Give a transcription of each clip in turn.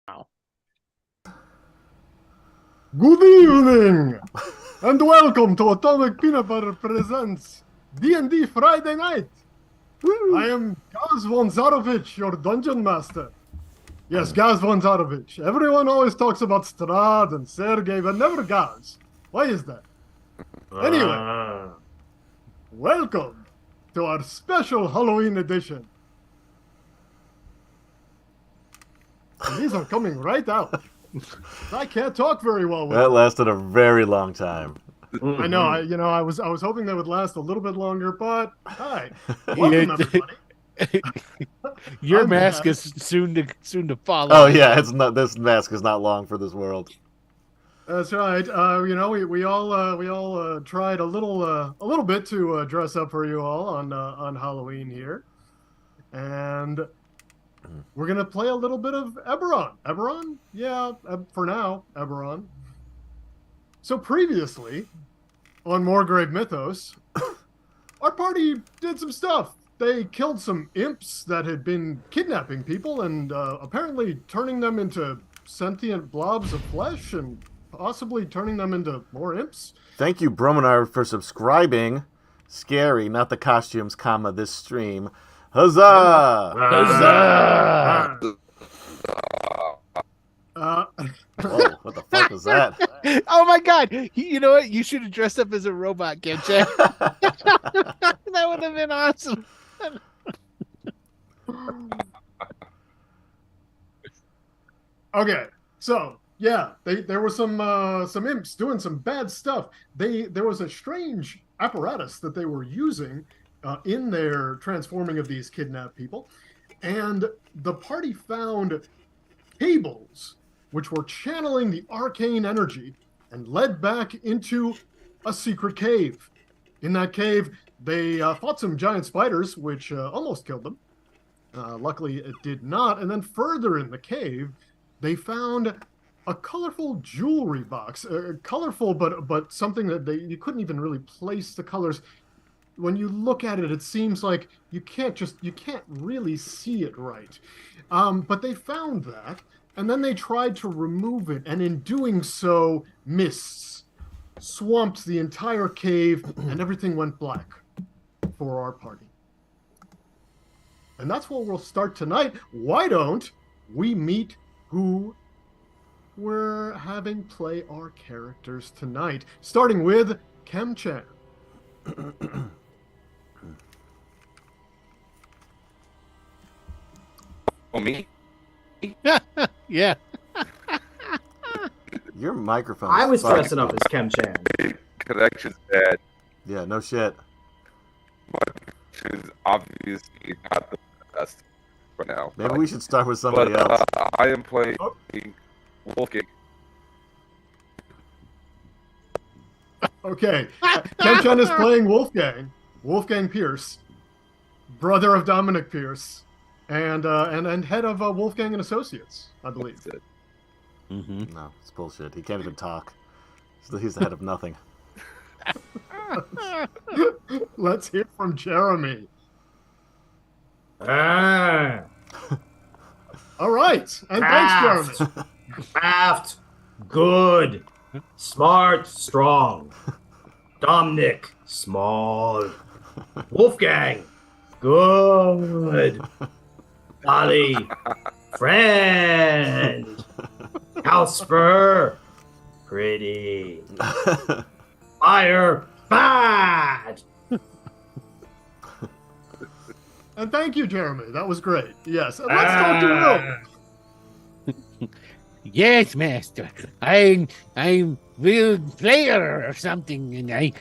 Good evening, and welcome to Atomic Peanut Butter Presents D&D Friday Night. I am Gaz von Zarovich, your dungeon master. Yes, Gaz von Zarovich. Everyone always talks about Strahd and Sergei, but never Gaz. Why is that? Anyway, welcome to our special Halloween edition. And these are coming right out. I can't talk very well with That them. lasted a very long time. I know. I was hoping that would last a little bit longer, but hi, welcome everybody. Your I'm mask Gaz. is soon to fall Oh off. yeah, it's not. This mask is not long for this world. That's right. We all tried a little bit to dress up for you all on Halloween here, and we're gonna play a little bit of Eberron. Eberron, yeah, for now, Eberron. So previously, on Morgrave Mythos, our party did some stuff. They killed some imps that had been kidnapping people and apparently turning them into sentient blobs of flesh and possibly turning them into more imps. Thank you, Brominar, for subscribing. Scary, not the costumes, comma, this stream. Huzzah! Huzzah! Whoa, what the fuck was that? Oh my god! You know what? You should have dressed up as a robot, Kemchan. That would have been awesome. Okay, so yeah, there were some imps doing some bad stuff. There was a strange apparatus that they were using in their transforming of these kidnapped people, and the party found cables which were channeling the arcane energy and led back into a secret cave. In that cave, they fought some giant spiders, which almost killed them. Luckily, it did not. And then further in the cave, they found a colorful jewelry box. Colorful, but something that you couldn't even really place the colors. When you look at it, it seems like you can't really see it right. But they found that, and then they tried to remove it, and in doing so, mists swamped the entire cave, and everything went black for our party. And that's where we'll start tonight. Why don't we meet who we're having play our characters tonight, starting with Kemchan. Oh, me? Yeah. Your microphone. I was fucked. dressing up as Kemchan. Connection's bad. Yeah, no shit. Which is obviously not the best for now. Maybe we should start with somebody But else. I am playing Wolfgang. Okay, Kemchan is playing Wolfgang Pierce, brother of Dominic Pierce, and head of Wolfgang and Associates, I believe. That's it. Mm-hmm. No, it's bullshit. He can't even talk. He's the head of nothing. Let's hear from Jeremy. Ah, All right, and thanks, Jeremy. craft, good, smart, strong. Dominic, small. Wolfgang, good. Dolly, friend. Houseper, pretty. Fire, bad. And thank you, Jeremy. That was great. Yes, and let's talk to Will. Yes, master. I'm Will.Playa or something, and I'm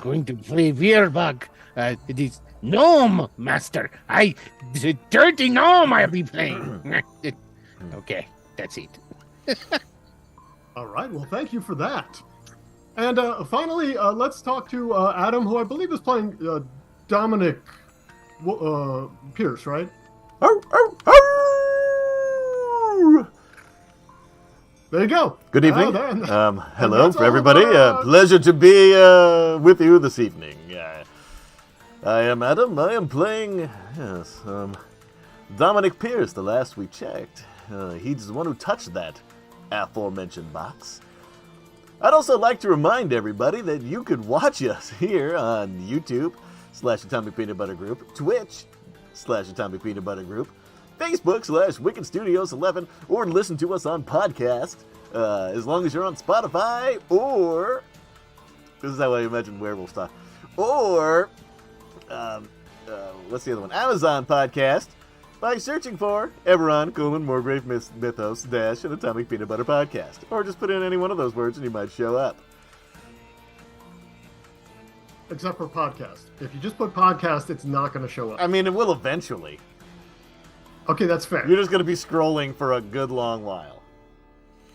going to play Veerbug. It is gnome, master. The dirty gnome I'll be playing. Okay, that's it. All right, well, thank you for that. And finally, let's talk to Adam, who I believe is playing Dominic Pierce, right? There you go. Good evening. Hello Hello for everybody. Pleasure to be with you this evening. I am Adam. I am playing, Dominic Pierce, the last we checked. He's the one who touched that aforementioned box. I'd also like to remind everybody that you could watch us here on YouTube /Atomic Peanut Butter Group, Twitch /Atomic Peanut Butter Group, Facebook /Wicked Studios 11, or listen to us on podcast, as long as you're on Spotify, or, this is how I imagine werewolves talk, or, what's the other one, Amazon Podcast, by searching for Eberron, Morgrave, Mythos, an Atomic Peanut Butter Podcast. Or just put in any one of those words and you might show up. Except for podcast. If you just put podcast, it's not going to show up. I mean, it will eventually. Okay, that's fair. You're just going to be scrolling for a good long while.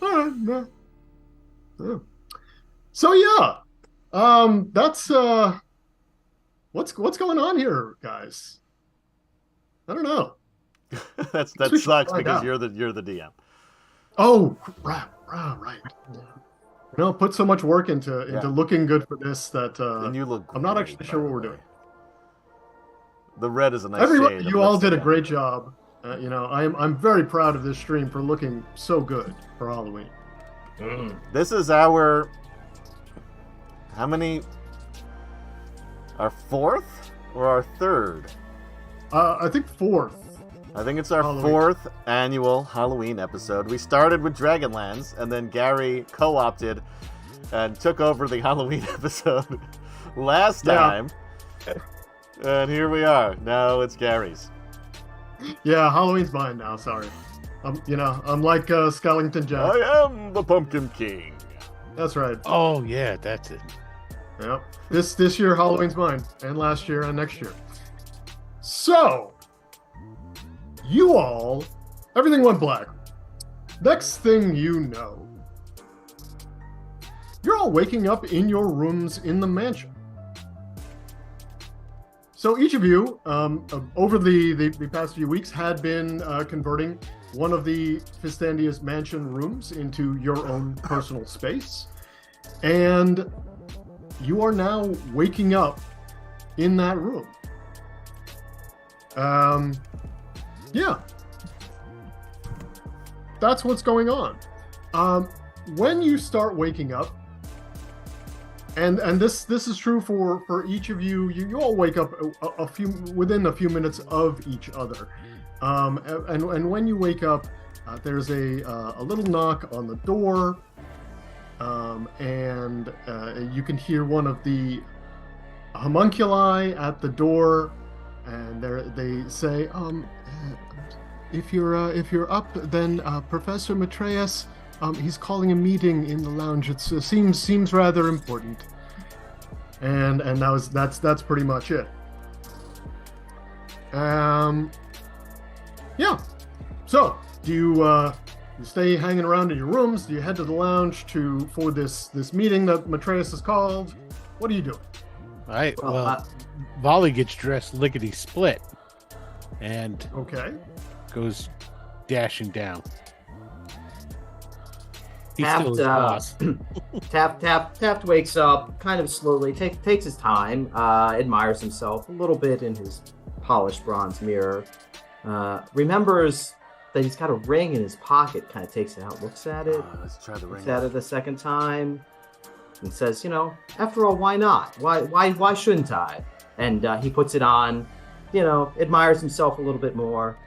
No. Yeah. So yeah, that's what's going on here, guys? I don't know. that sucks because you're the DM. Oh, right. Put so much work into looking good for this that and you look I'm not great, actually sure what we're doing. The red is a nice shade. You all did a great job. I'm very proud of this stream for looking so good for Halloween. This is our our fourth or our third? I think fourth. I think it's our Halloween. Fourth annual Halloween episode. We started with Dragonlance, and then Gary co-opted and took over the Halloween episode last time. And here we are. Now it's Gary's. Yeah, Halloween's mine now. Sorry. I'm like Skellington Jack. I am the Pumpkin King. That's right. Oh, yeah, that's it. Yep. This year, Halloween's mine, and last year and next year. So, you all, everything went black. Next thing you know, you're all waking up in your rooms in the mansion. So each of you, over the past few weeks, had been converting one of the Fistandia's mansion rooms into your own personal space. And you are now waking up in that room. Yeah. That's what's going on. When you start waking up, and this is true for each of you. You all wake up within a few minutes of each other, and when you wake up, there's a little knock on the door, and you can hear one of the homunculi at the door, and they say, if you're up, then Professor Matreus. He's calling a meeting in the lounge. It seems rather important, and that's pretty much it. Yeah. So, do you stay hanging around in your rooms? Do you head to the lounge for this meeting that Matreus has called? What are you doing? All right. Well, Volley gets dressed lickety split, and goes dashing down. Taft wakes up kind of slowly, takes his time, admires himself a little bit in his polished bronze mirror, remembers that he's got a ring in his pocket, kind of takes it out, looks at it, let's try the ring. Looks at it a second time, and says, after all, why not? Why shouldn't I? And he puts it on, admires himself a little bit more.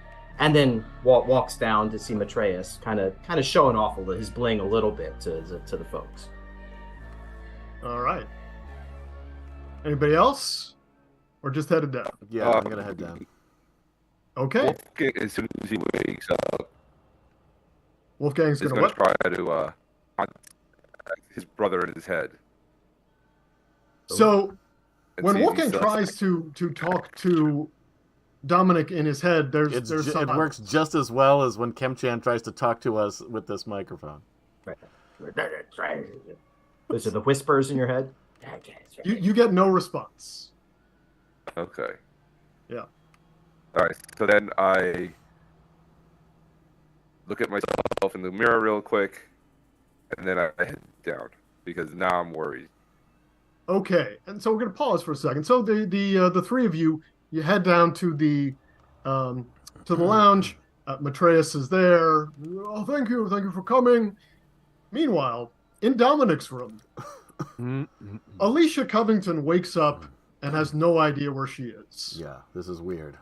And then walks down to see Matreus, kind of showing off his bling a little bit to the folks. All right. Anybody else, or just headed down? Yeah, I'm gonna head down. Okay. Wolfgang, as soon as he wakes up, Wolfgang's is gonna going to try to contact his brother in his head. So when Wolfgang tries to talk to Dominic in his head, it works just as well as when Kemchan tries to talk to us with this microphone. Those are the whispers in your head. You get no response. Okay. Yeah. All right. So then I look at myself in the mirror real quick, and then I head down because now I'm worried. Okay, and so we're gonna pause for a second. So the three of you head down to the lounge. Matreus is there. Oh, thank you for coming. Meanwhile, in Dominic's room, Alicia Covington wakes up and has no idea where she is. Yeah, this is weird.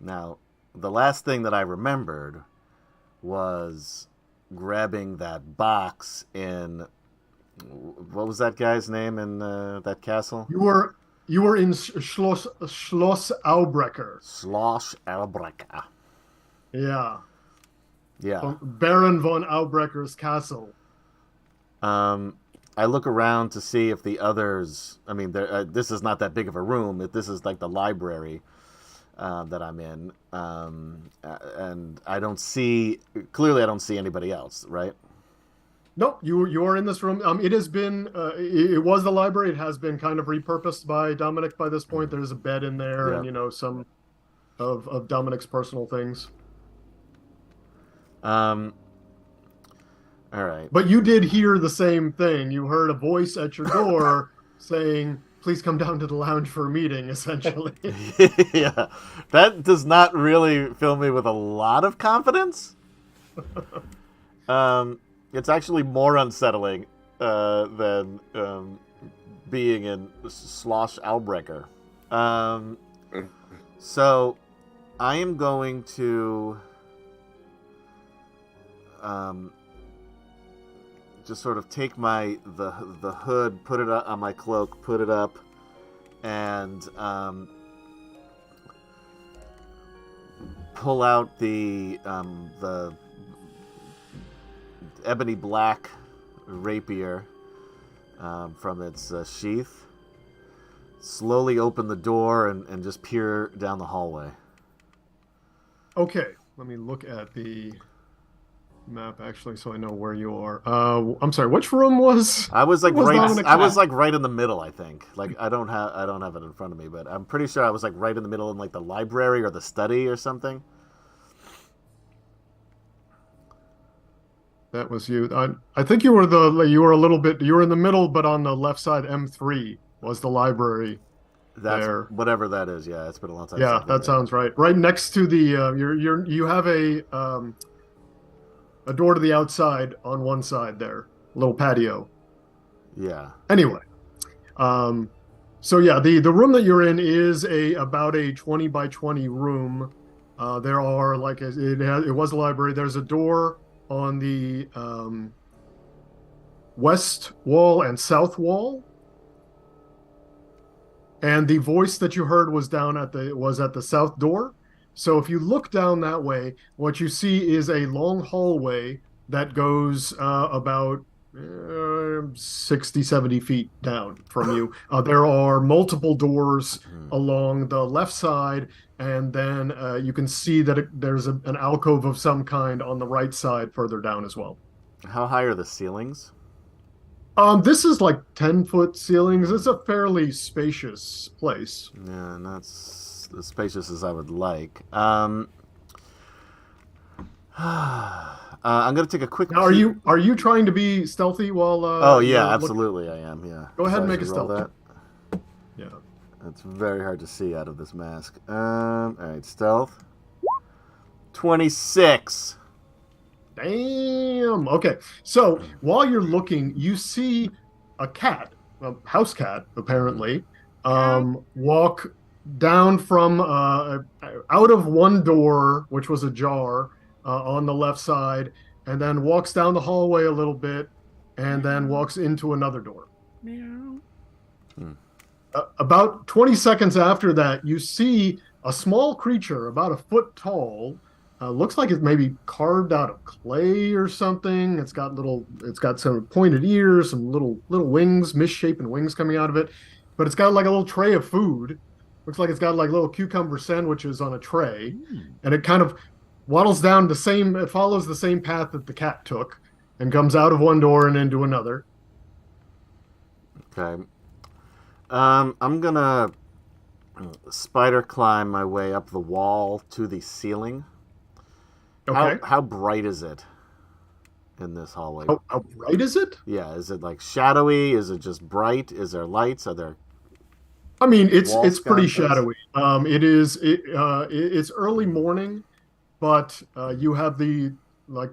Now, the last thing that I remembered was grabbing that box in... What was that guy's name in that castle? You were in Schloss Aubrecker. Schloss Albrecht. Yeah. Yeah. Baron von Aubrecker's castle. I look around to see if the others... I mean, this is not that big of a room. This is like the library that I'm in. And I don't see... Clearly, I don't see anybody else, right? Nope, you are in this room. It has been... it was the library. It has been kind of repurposed by Dominic by this point. There's a bed in there and, some of Dominic's personal things. All right. But you did hear the same thing. You heard a voice at your door saying, please come down to the lounge for a meeting, essentially. Yeah. That does not really fill me with a lot of confidence. It's actually more unsettling than being in Schloss Albrecher. So I am going to... just sort of take the hood, put it on my cloak, put it up, and pull out the ebony black rapier from its sheath. Slowly open the door and just peer down the hallway. Okay, let me look at the map actually, so I know where you are. I'm sorry. Which room was? I was like right. Dominic's I was map? like right in the middle. I think. Like I don't have it in front of me, but I'm pretty sure I was like right in the middle in like the library or the study or something. That was you. I think you were a little bit. You were in the middle, but on the left side, M3 was the library. That's there. Whatever that is. Yeah, it's been a long time. Yeah, that sounds right. Right next to the you have a door to the outside on one side there, a little patio. Yeah. Anyway, so yeah, the room that you're in is about a 20 by 20 room. There are it was a library. There's a door on the west wall and south wall. And the voice that you heard was at the south door. So if you look down that way, what you see is a long hallway that goes about 60, 70 feet down from you. There are multiple doors along the left side, and then you can see that there's an alcove of some kind on the right side further down as well. How high are the ceilings? This is like 10-foot ceilings. It's a fairly spacious place. Yeah, not as spacious as I would like. I'm gonna take a quick. Now, are you trying to be stealthy while? Oh yeah, absolutely, I am. Yeah. Go ahead and Sorry, make a stealth. that. Yeah. It's very hard to see out of this mask. All right, stealth. 26. Damn. Okay. So while you're looking, you see a cat, a house cat, apparently, walk down from out of one door, which was ajar on the left side, and then walks down the hallway a little bit, and then walks into another door. Meow. About 20 seconds after that, you see a small creature about a foot tall. Looks like it's maybe carved out of clay or something. It's got some pointed ears, some little wings, misshapen wings coming out of it. But it's got like a little tray of food. Looks like it's got like little cucumber sandwiches on a tray. And it kind of waddles down it follows the same path that the cat took and comes out of one door and into another. Okay. I'm gonna spider climb my way up the wall to the ceiling. Okay. How bright is it in this hallway? How bright is it? Yeah, is it like shadowy? Is it just bright? Is there lights? Are there... I mean, it's wall it's pretty sconces? shadowy. It's early morning, but you have the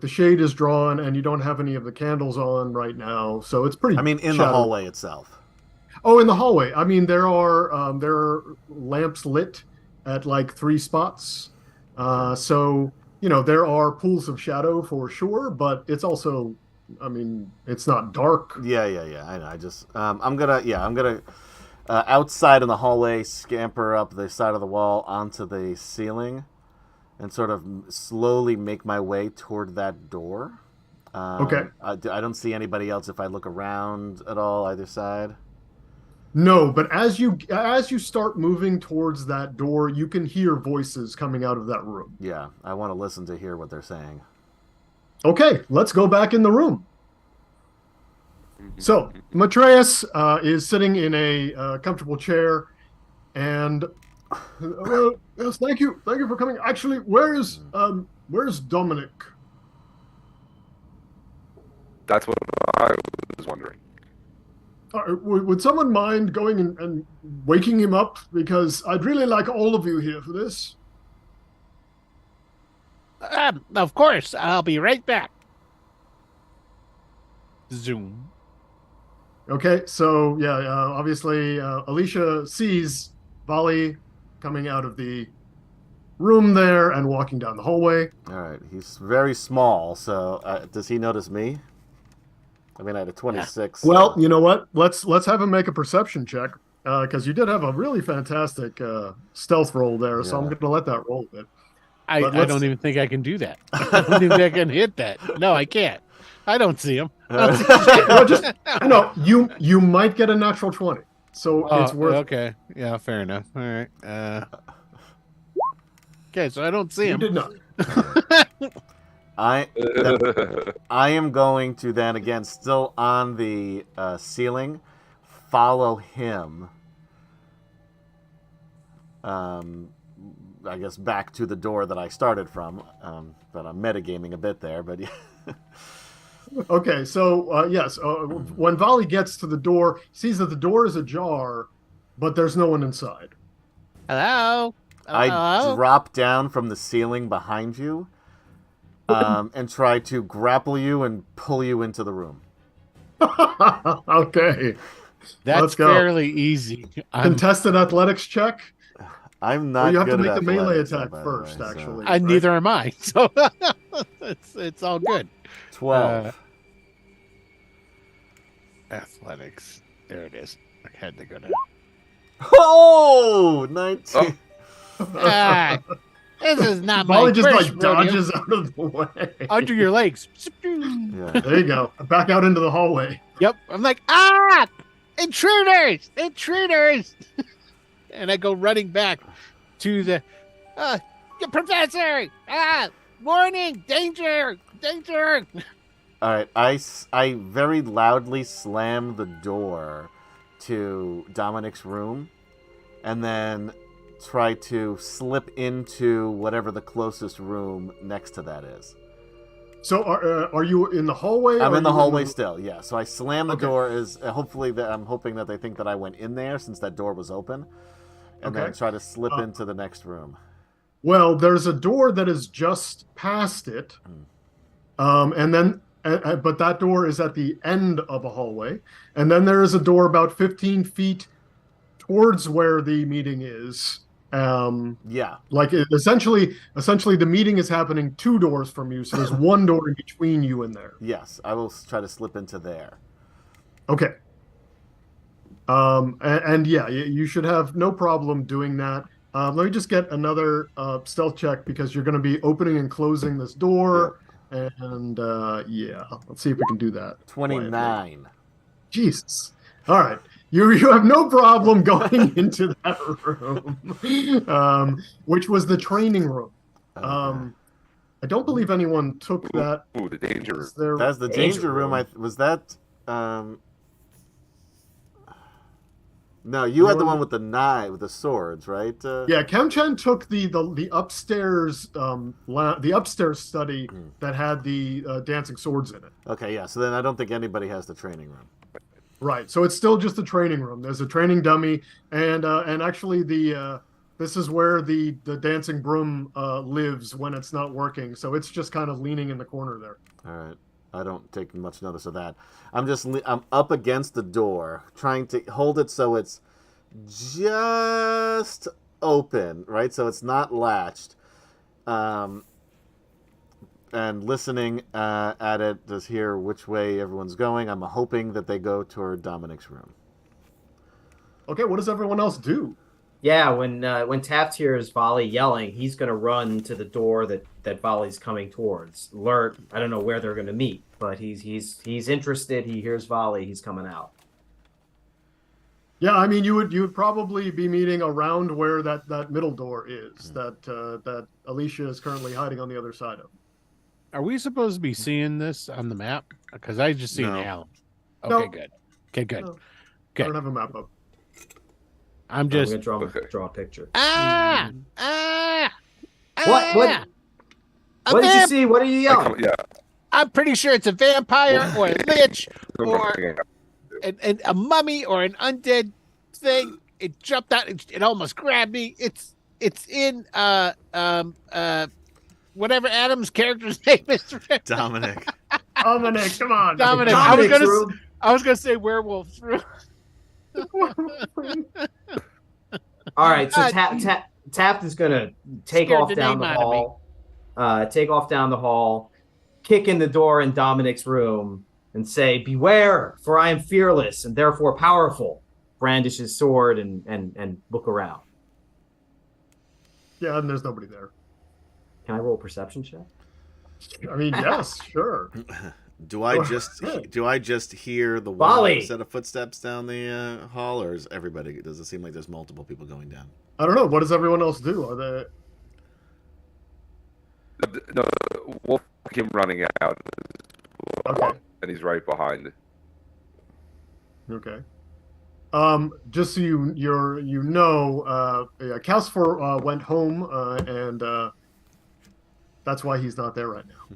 shade is drawn, and you don't have any of the candles on right now, so it's I pretty mean, in the shadowy. hallway itself. Oh, in the hallway. I mean, there are lamps lit at like three spots. Okay. So there are pools of shadow for sure, but it's also, I mean, it's not dark. Yeah. I know. I'm gonna outside in the hallway, scamper up the side of the wall onto the ceiling, and sort of slowly make my way toward that door. Okay. I don't see anybody else if I look around at all either side. No, but as you start moving towards that door, you can hear voices coming out of that room. Yeah, I want to listen to hear what they're saying. Okay, let's go back in the room. So Matreus is sitting in a comfortable chair, and yes, thank you for coming. Actually, where's Dominic? That's what I was wondering. Would someone mind going and waking him up? Because I'd really like all of you here for this. Of course, I'll be right back. Zoom. Okay, so yeah, obviously Alicia sees Volley coming out of the room there and walking down the hallway. All right, he's very small, so does he notice me? I mean, I had a 26. Well, you know what? Let's have him make a perception check because you did have a really fantastic stealth roll there. So I'm Yeah. going to let that roll a bit. I let's- don't even think I can do that. I don't even think I can hit that. No, I can't. I don't see him. No, you might get a natural 20. So it's worth. Okay. Yeah, fair enough. All right. Okay, so I don't see You him. did not. I am going to then again, still on the ceiling, follow him. I guess back to the door that I started from. But I'm metagaming a bit there. But yeah. Okay, so yes, when Volley gets to the door, sees that the door is ajar, but there's no one inside. Hello? I Hello? drop down from the ceiling behind you, and try to grapple you and pull you into the room. Okay, That's let's go. fairly easy. Contested athletics check. I'm not. Well, you have to good make at the melee athletics, attack by the first, way, so- actually. And neither am I. So it's all good. 12. Athletics. There it is. I had to go down. Oh, 19. Ah, this is not my Volley just first like rodeo. dodges out of the way. Under your legs. Yeah. There you go. Back out into the hallway. Yep. I'm like, ah! Intruders! Intruders! And I go running back to the professor! Ah! Warning! Danger! Danger! All right, I very loudly slam the door to Dominic's room, and then try to slip into whatever the closest room next to that is. So are you in the hallway? I'm or in the are you hallway still, yeah. So I slam the Okay. door. I'm hoping that they think that I went in there since that door was open, and then Okay. try to slip into the next room. Well, there's a door that is just past it, and then but that door is at the end of a hallway, and then there is a door about 15 feet towards where the meeting is. Yeah. Essentially, the meeting is happening 2 doors from you, so there's one door in between you and there. Yes, I will try to slip into there. Okay. And yeah, you should have no problem doing that. Let me just get another stealth check because you're going to be opening and closing this door. And yeah, let's see if we can do that. 29. quietly. Jesus. All right. You have no problem going into that room, which was the training room. I don't believe anyone took that. Ooh, the danger room. as their That's the danger room. Was that? No, you had the one with the knife, with the swords, right? Yeah, Kemchan took the upstairs the upstairs study that had the dancing swords in it. Okay, yeah. So then I don't think anybody has the training room. Right. So it's still just a training room. There's a training dummy, and actually this is where the dancing broom lives when it's not working. So it's just kind of leaning in the corner there. All right. I don't take much notice of that. I'm up against the door, trying to hold it so it's just open, right? So it's not latched. And listening at it to hear which way everyone's going. I'm hoping that they go toward Dominic's room. Okay, what does everyone else do? Yeah, when Taft hears Volley yelling, he's gonna run to the door that Volley's coming towards. Alert! I don't know where they're gonna meet, but he's interested. He hears Volley. He's coming out. Yeah, I mean, you would probably be meeting around where that middle door is that Alicia is currently hiding on the other side of. Are we supposed to be seeing this on the map? Because I just seen No. Alan. Okay, No. good. Okay, good. No, Good. I don't have a map up. I'm I'm just gonna draw a picture. ah. What? What? A What did you vamp- see? What are you yelling? Yeah. I'm pretty sure it's a vampire or a lich or Yeah. a mummy or an undead thing. It jumped out. It almost grabbed me. It's in whatever Adam's character's name is. Dominic. Dominic, come on. Dominic. Dominic's room. I was gonna say werewolf room. All right, so Taft is gonna take Scared off the down the name out of me. hall. Take off down the hall, kick in the door in Dominic's room, and say, "Beware, for I am fearless and therefore powerful." Brandish his sword and look around. Yeah, and there's nobody there. Can I roll a perception check? I mean, yes, sure. Do I just hear the one Volley. set of footsteps down the hall, or is everybody? Does it seem like there's multiple people going down? I don't know. What does everyone else do? Are they? No, Wolf came running out, Okay. and he's right behind. Okay. Just so you know, Calcifer went home, and that's why he's not there right now.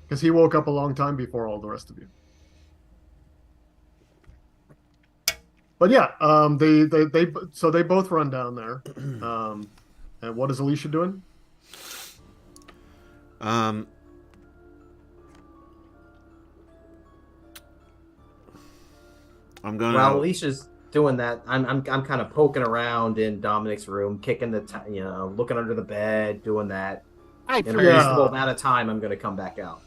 Because he woke up a long time before all the rest of you. But yeah, they both run down there. And what is Alicia doing? I'm gonna. While Alicia's doing that, I'm kind of poking around in Dominic's room, kicking looking under the bed, doing that. In a reasonable amount of time, I'm going to come back out.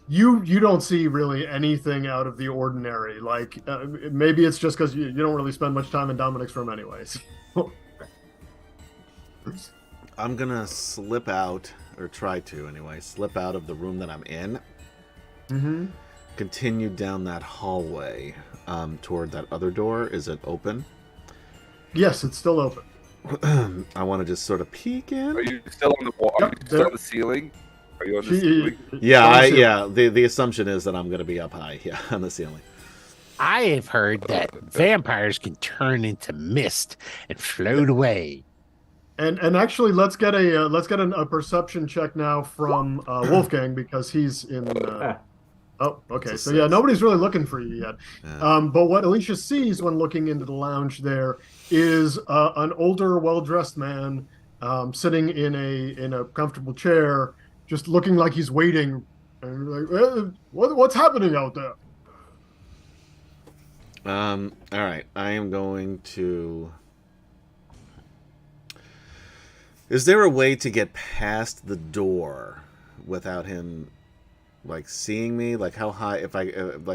You don't see really anything out of the ordinary. Like maybe it's just because you don't really spend much time in Dominic's room, anyways. I'm gonna slip out, or try to anyway, slip out of the room that I'm in. Mm-hmm. Continue down that hallway toward that other door. Is it open? Yes, it's still open. I want to just sort of peek in. Are you still on the wall? Are Yep, you still on the ceiling? Are you on the ceiling? Yeah, the assumption is that I'm going to be up high, on the ceiling. I have heard that vampires can turn into mist and float away. And actually, let's get a perception check now from Wolfgang, because he's in. Oh, okay. So yeah, nobody's really looking for you yet. Yeah. But what Alicia sees when looking into the lounge there is an older, well-dressed man sitting in a comfortable chair, just looking like he's waiting. And like, what's happening out there? All right. I am going to. Is there a way to get past the door without him, like, seeing me? Like, how high? If I I see.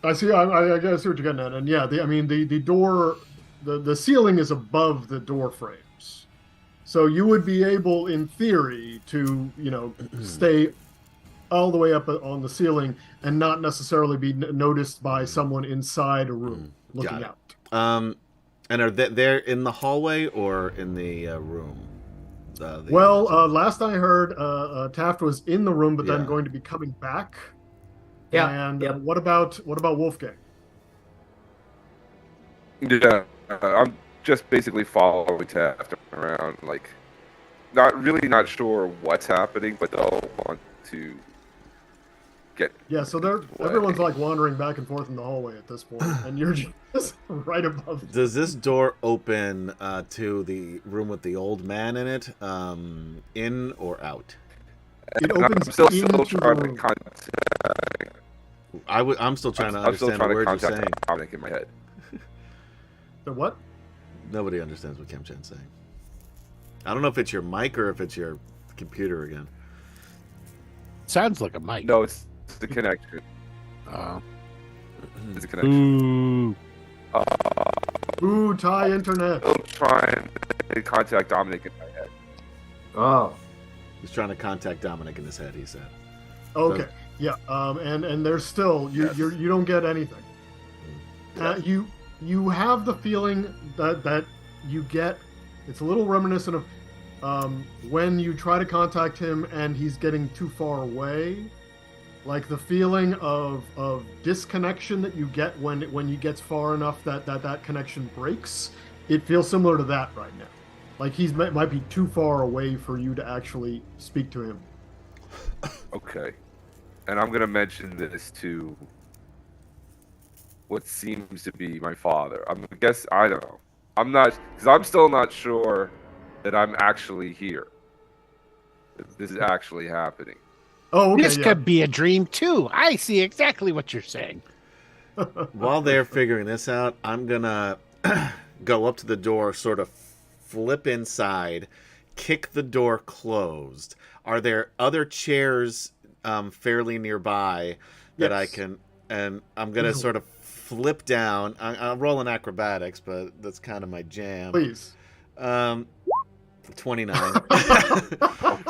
I see what you're getting at. And yeah, the door, the ceiling is above the door frames, so you would be able, in theory, to stay all the way up on the ceiling and not necessarily be noticed by someone inside a room looking out. And are they in the hallway or in the room? Last I heard, Taft was in the room, but then Yeah. going to be coming back. Yeah. And Yep. what about Wolfgang? Yeah, I'm just basically following Taft around, like, not sure what's happening, but they'll want to get. Yeah, so everyone's like wandering back and forth in the hallway at this point, and you're just right above. Does this door open to the room with the old man in it, in or out? It And opens I'm still into trying the to room. contact. I'm still trying to I'm still understand trying the to words you're saying. contact Dominic in my head. The what? Nobody understands what Kemchan's saying. I don't know if it's your mic or if it's your computer again. Sounds like a mic. No, it's the connection. It's a connection. Ooh. Ooh, Thai internet. I'm trying to contact Dominic in my head. Oh, He's trying to contact Dominic in his head, he said. Okay, yeah, and there's still you don't get anything. You have the feeling that you get. It's a little reminiscent of when you try to contact him and he's getting too far away, like the feeling of disconnection that you get when he gets far enough that connection breaks. It feels similar to that right now. Like he might be too far away for you to actually speak to him. Okay. And I'm going to mention this to what seems to be my father. I don't know. I'm not, because I'm still not sure that I'm actually here. That this is actually happening. Oh, okay. This could be a dream too. I see exactly what you're saying. While they're figuring this out, I'm going to go up to the door, sort of flip inside, kick the door closed. Are there other chairs fairly nearby that I can, and I'm going to sort of flip down. I'm rolling acrobatics, but that's kind of my jam. Please. 29.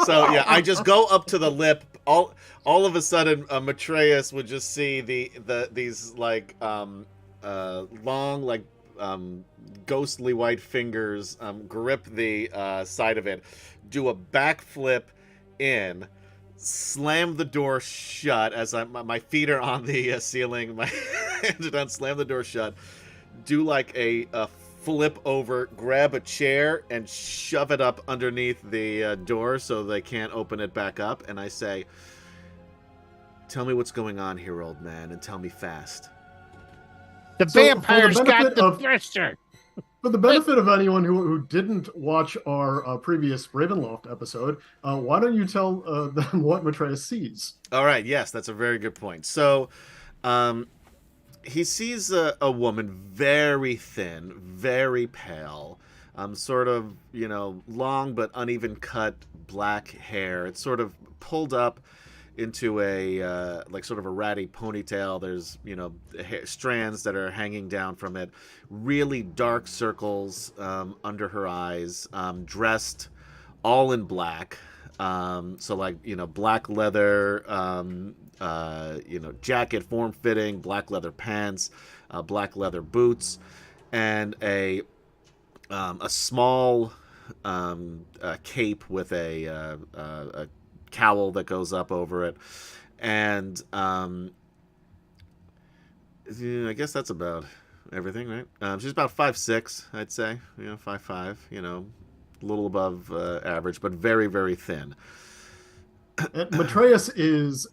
So yeah, I just go up to the lip. All of a sudden, Matreus would just see these like long like ghostly white fingers grip the side of it, do a backflip in, slam the door shut as my feet are on the ceiling, my hands are down, slam the door shut, do like a flip over, grab a chair and shove it up underneath the door so they can't open it back up, and I say, "Tell me what's going on here, old man, and tell me fast." The So, vampires for the got benefit the of- thruster. For the benefit of anyone who didn't watch our previous Ravenloft episode, why don't you tell them what Matreus sees? All right, yes, that's a very good point. So, he sees a woman very thin, very pale, sort of, long but uneven cut black hair. It's sort of pulled up into a like sort of a ratty ponytail. There's strands that are hanging down from it, really dark circles under her eyes, dressed all in black, so like black leather jacket, form-fitting black leather pants, black leather boots, and a small cape with a cowl that goes up over it, and I guess that's about everything, right? She's about 5'6", I'd say, 5'5", a little above average, but very, very thin. And Matreus is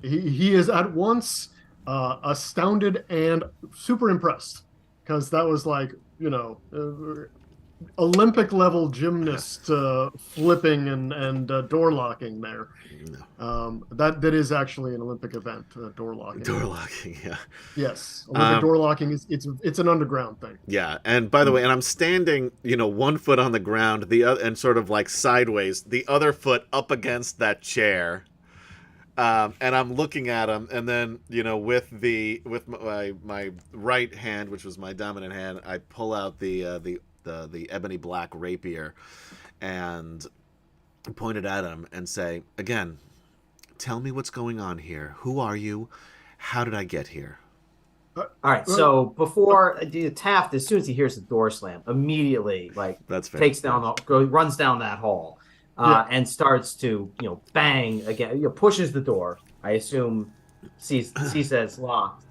he is at once astounded and super impressed, because that was like Olympic level gymnast flipping and door locking there. That is actually an Olympic event, door locking. Door locking, yeah. Yes, Olympic door locking it's an underground thing. Yeah, and by the way, and I'm standing, 1 foot on the ground, the other, and sort of like sideways, the other foot up against that chair, and I'm looking at him, and then with my right hand, which was my dominant hand, I pull out the ebony black rapier and point it at him and say, again, tell me what's going on here. Who are you? How did I get here? all right. So before Taft, as soon as he hears the door slam, immediately That's fair. takes down runs down that hall, and starts to bang again. Pushes the door. I assume sees it's locked.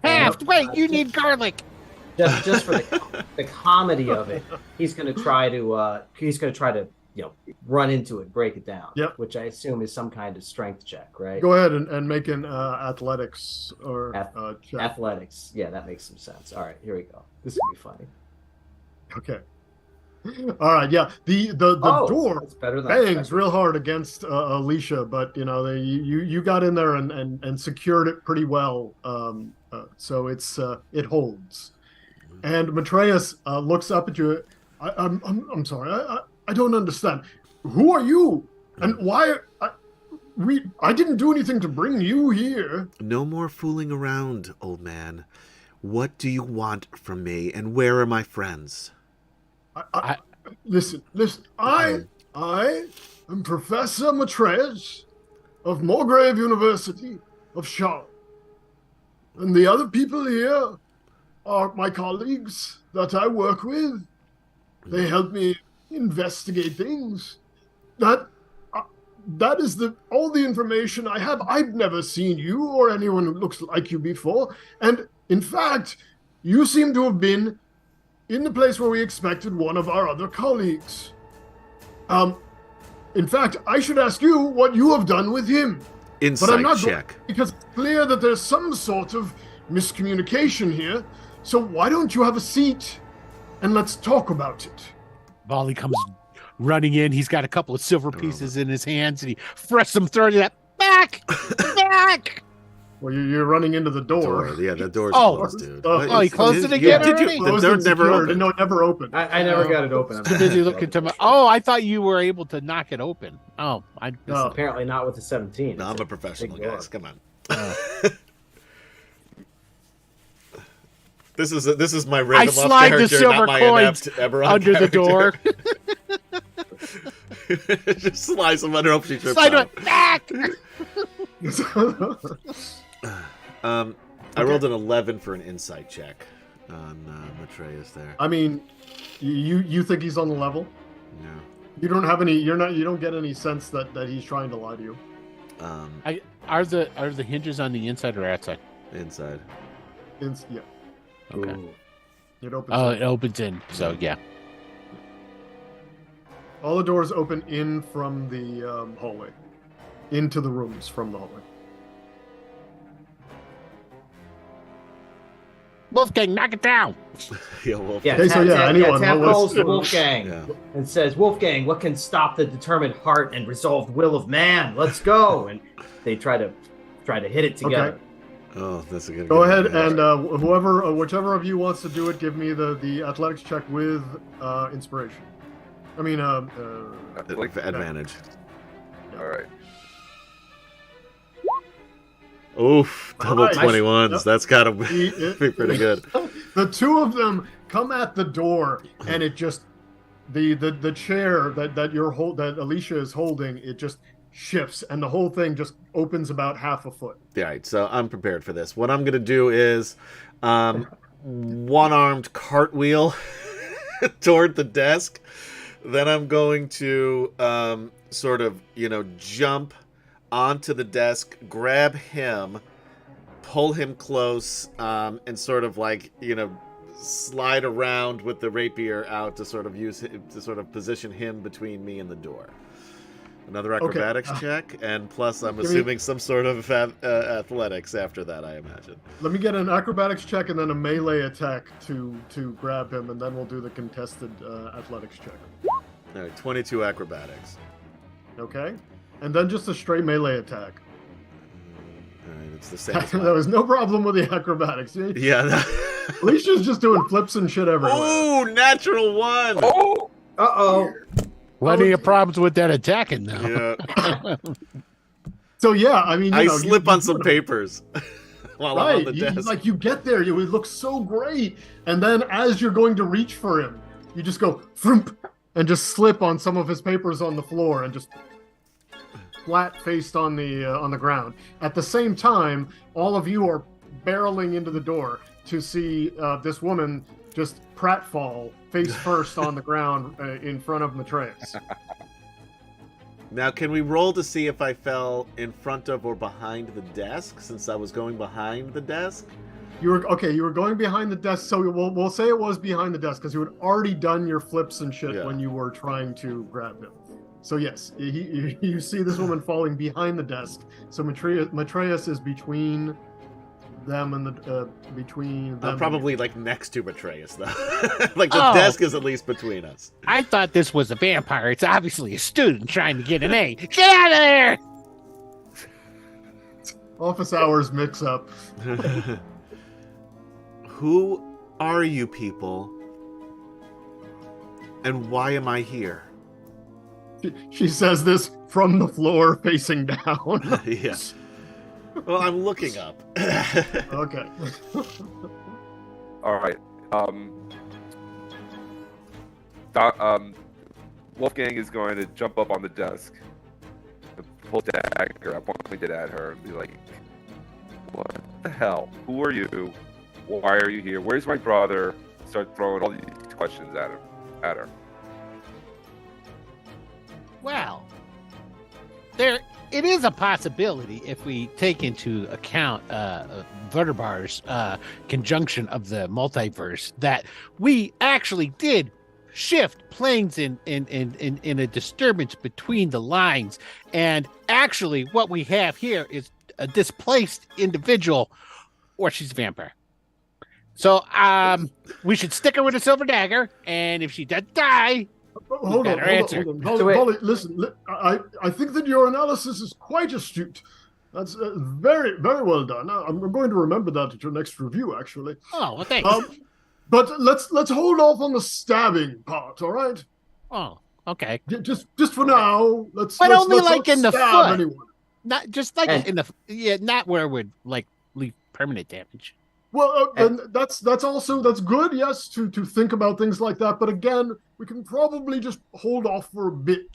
Taft, wait! You need garlic. Just for the comedy of it, he's going to try to run into it, break it down. Yep. Which I assume is some kind of strength check, right? Go ahead and make an athletics or check. Athletics. Yeah, that makes some sense. All right, here we go. This will be funny. Okay. All right. Yeah. The door that's better than bangs real hard against Alicia, but you got in there and secured it pretty well. So it holds. And Matreus looks up at you. I'm sorry. I don't understand. Who are you? And why? I didn't do anything to bring you here. No more fooling around, old man. What do you want from me, and where are my friends? Listen. I am Professor Matreus of Morgrave University of Charlotte. And the other people here are my colleagues that I work with. They help me investigate things. That is all the information I have. I've never seen you or anyone who looks like you before. And in fact, you seem to have been in the place where we expected one of our other colleagues. In fact, I should ask you what you have done with him. Insight but I'm not check. Because it's clear that there's some sort of miscommunication here. So why don't you have a seat and let's talk about it? Volley comes running in. He's got a couple of silver pieces in his hands, and he thrusts them through that back. Well, you're running into the door. Yeah, the door's closed, dude. He closed it again already? The door never opened. No, it never opened. I never got it open. I'm busy looking to my. Oh, I thought you were able to knock it open. Oh, No, apparently not with the 17. No, I'm a professional, guys. Come on. This is my random I slide the character, silver not my coins inept Eberron under the door. Just slice them under. Hope she trips Slide out. it back. I rolled an 11 for an insight check on Matreus there. I mean, you think he's on the level? No. You don't have any. You don't get any sense that he's trying to lie to you. Are the hinges on the inside or outside? Inside. Yeah. Okay. Ooh. It opens. It opens in. So yeah. All the doors open in from the hallway, into the rooms from the hallway. Wolfgang, knock it down. Yeah, Wolf. Yeah, Okay, so anyone. Tap what calls was- to Wolfgang and says, Wolfgang, what can stop the determined heart and resolved will of man? Let's go. And they try to hit it together. Okay. Oh, that's a good. Go ahead and whichever of you wants to do it, give me the athletics check with inspiration. I mean, advantage. All right. Oof, double Nice. 21s. Yep. That's gotta be pretty good. The two of them come at the door, and it just the chair that Alicia is holding, it just shifts, and the whole thing just opens about half a foot. All right, so I'm prepared for this. What I'm gonna do is one-armed cartwheel toward the desk. Then I'm going to sort of, jump onto the desk, grab him, pull him close, and sort of slide around with the rapier out to sort of position him between me and the door. Another acrobatics check, and plus I'm assuming some sort of athletics after that, I imagine. Let me get an acrobatics check and then a melee attack to grab him, and then we'll do the contested athletics check. All right, 22 acrobatics. Okay? And then just a straight melee attack. All right, it's the same. As There was no problem with the acrobatics. Yeah. Alicia's just doing flips and shit everywhere. Ooh, natural one! Oh! Uh-oh. Plenty of problems with that attacking now. Yeah. So yeah, I mean, I slip on some papers while I'm on the Right, desk. you get there, it looks so great, and then as you're going to reach for him, you just go thump and just slip on some of his papers on the floor and just flat faced on the ground. At the same time, all of you are barreling into the door to see this woman just pratfall face first on the ground in front of Matreus. Now, can we roll to see if I fell in front of or behind the desk, since I was going behind the desk? You were going behind the desk, so we'll say it was behind the desk because you had already done your flips and shit when you were trying to grab him. So yes, you see this woman falling behind the desk. So Matreus is between them and between them. I'm probably like next to Betrayus though. Like the Oh. desk is at least between us. I thought this was a vampire. It's obviously a student trying to get an A. Get out of there! Office hours mix up. Who are you people? And why am I here? She says this from the floor facing down. Yes. Well, I'm looking up. Okay. All right. Wolfgang is going to jump up on the desk, pull dagger, point it at her, and be like, "What the hell? Who are you? Why are you here? Where's my brother?" Start throwing all these questions at her. Well, it is a possibility if we take into account Vertibar's conjunction of the multiverse that we actually did shift planes in a disturbance between the lines, and actually what we have here is a displaced individual, or she's a vampire. So we should stick her with a silver dagger, and if she does die, Hold on. Polly, listen. I think that your analysis is quite astute. That's very, very well done. I'm going to remember that at your next review, actually. Oh, well, thanks. But let's hold off on the stabbing part, all right? Oh, okay. Just for now. Let's. But let's, only let's like not in the stab foot. anyone. Not just like in the not where it would like leave permanent damage. Well, and that's good. Yes, to think about things like that. But again, we can probably just hold off for a bit.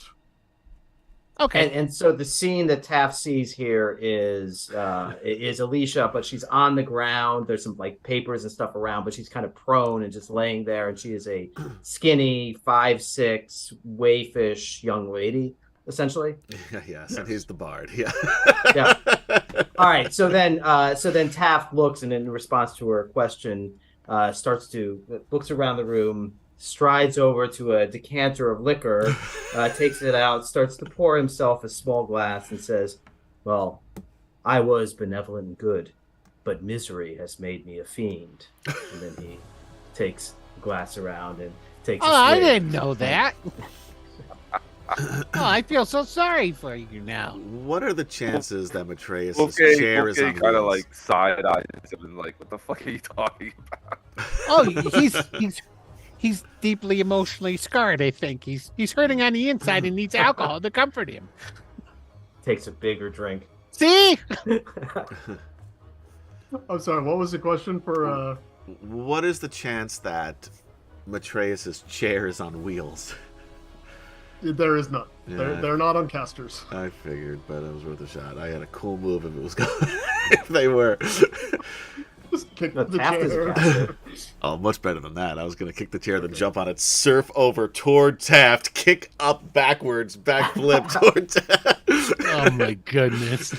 Okay. And so the scene that Taft sees here is Alicia, but she's on the ground. There's some like papers and stuff around, but she's kind of prone and just laying there. And she is a skinny 5'6" wayfish young lady, essentially. Yes, and he's the bard. Yeah. Yeah. All right. So then Taft looks, and in response to her question, looks around the room, strides over to a decanter of liquor, takes it out, starts to pour himself a small glass, and says, "Well, I was benevolent and good, but misery has made me a fiend." And then he takes the glass around and takes. Oh, I didn't know that. Oh, I feel so sorry for you now. What are the chances that Matreus' chair is Wolfgang on kind of wheels? like side eyes him and like, "What the fuck are you talking about?" Oh, he's deeply emotionally scarred. I think he's hurting on the inside and needs alcohol to comfort him. Takes a bigger drink. See? I'm sorry. What was the question for? What is the chance that Matreus' chair is on wheels? There is none. Yeah. They're not on casters. I figured, but it was worth a shot. I had a cool move if it was going. If they were. Just kick No, the Taft is a chair. caster. Oh, much better than that. I was going to kick the chair, then jump on it, surf over toward Taft, kick up backwards, backflip toward Taft. Oh my goodness.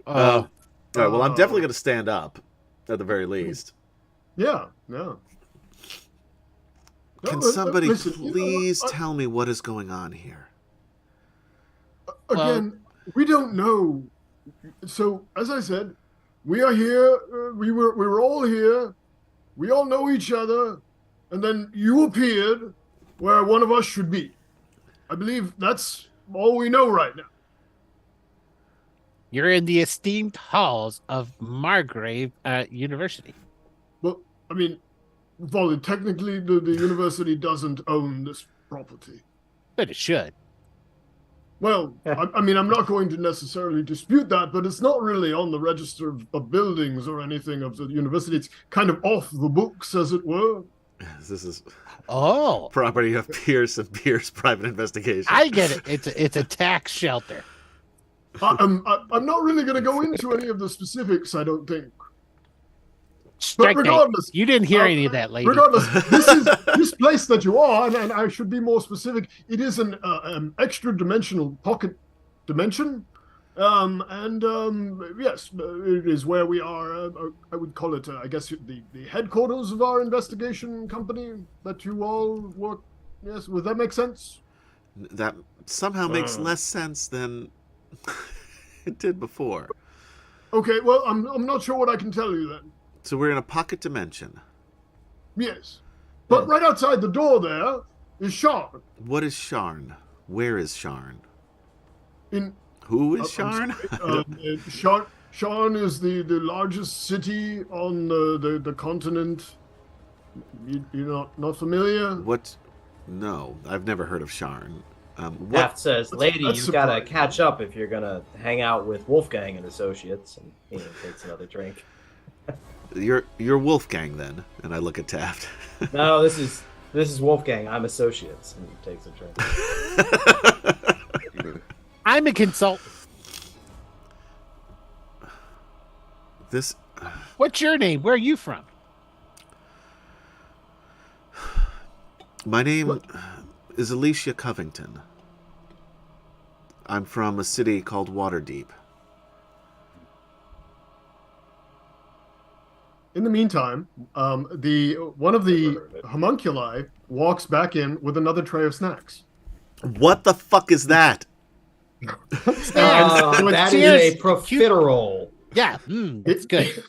All right, well, I'm definitely going to stand up, at the very least. Yeah. Can No, somebody listen, please tell me what is going on here? Again, we don't know. So, as I said, we are here. We were all here. We all know each other, and then you appeared where one of us should be. I believe that's all we know right now. You're in the esteemed halls of Morgrave University. Well, I mean, Volley, technically the university doesn't own this property. But it should. Well, I mean, I'm not going to necessarily dispute that, but it's not really on the register of buildings or anything of the university. It's kind of off the books, as it were. This is property of Pierce and Pierce Private Investigation. I get it. It's a tax shelter. I'm not really going to go into any of the specifics, I don't think. Strike but regardless, you didn't hear any of that, lady. Regardless, this place that you are, and I should be more specific. It is an extra-dimensional pocket dimension, yes, it is where we are. I would call it, I guess, the headquarters of our investigation company that you all work Yes, would that make sense? That somehow makes less sense than it did before. Okay, well, I'm not sure what I can tell you then. So we're in a pocket dimension. Yes. But right outside the door there is Sharn. What is Sharn? Where is Sharn? In Who is Sharn? Sharn is the largest city on the continent. You're not familiar? What? No, I've never heard of Sharn. Taft says, "Lady, that's you gotta surprising. catch up if you're gonna hang out with Wolfgang and Associates." And he takes another drink. You're Wolfgang then, and I look at Taft. No, this is Wolfgang. I'm Associates, and he takes a drink. I'm a consultant. This. What's your name? Where are you from? My name is Alicia Covington. I'm from a city called Waterdeep. In the meantime, one of the homunculi walks back in with another tray of snacks. What the fuck is that? That is a profiterole. Yeah, it's good.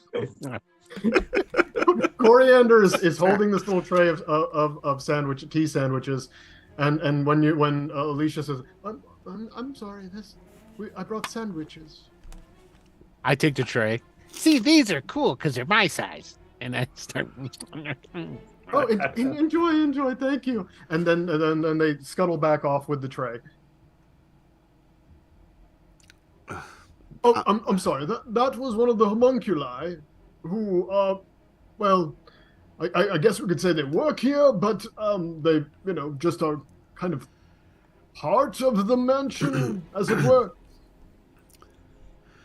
Coriander is holding this little tray of tea sandwiches, and when Alicia says, "I'm sorry, I brought sandwiches." I take the tray. See, these are cool because they're my size, and I start. Oh, enjoy, thank you. And then they scuttle back off with the tray. Oh, I'm sorry. That was one of the homunculi, who well, I guess we could say they work here, but they just are kind of part of the mansion, as it were.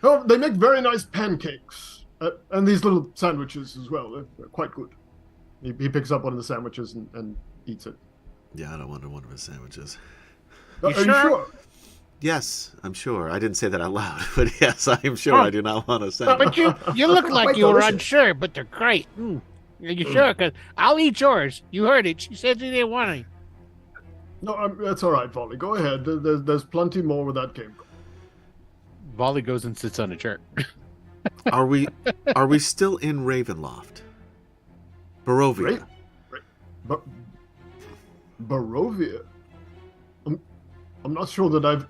Oh, they make very nice pancakes, and these little sandwiches as well. They're quite good. He picks up one of the sandwiches and eats it. Yeah, I don't want one of his sandwiches. Are you sure? Yes, I'm sure. I didn't say that out loud, but yes, I am sure I do not want a sandwich. But you look like you were unsure, but they're great. Are you sure? Because I'll eat yours. You heard it. She said she didn't want any. No, that's all right, Volley. Go ahead. There's plenty more where that came from. Volley goes and sits on a chair. Are we still in Ravenloft? Barovia. Barovia? I'm not sure that I've...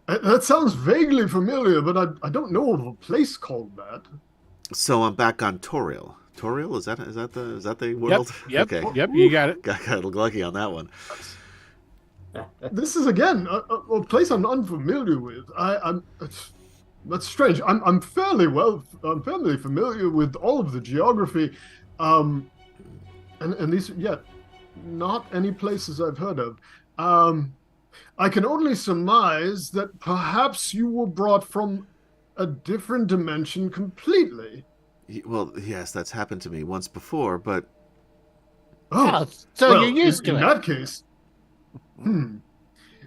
That sounds vaguely familiar, but I don't know of a place called that. So I'm back on Toriel. Toriel, is that the world? Yep. Okay. Yep. You got it. Got lucky on that one. This is again a place I'm unfamiliar with. That's strange. I'm fairly familiar with all of the geography, and these not any places I've heard of. I can only surmise that perhaps you were brought from a different dimension completely. Well, yes, that's happened to me once before, but so you're used to it. In that case,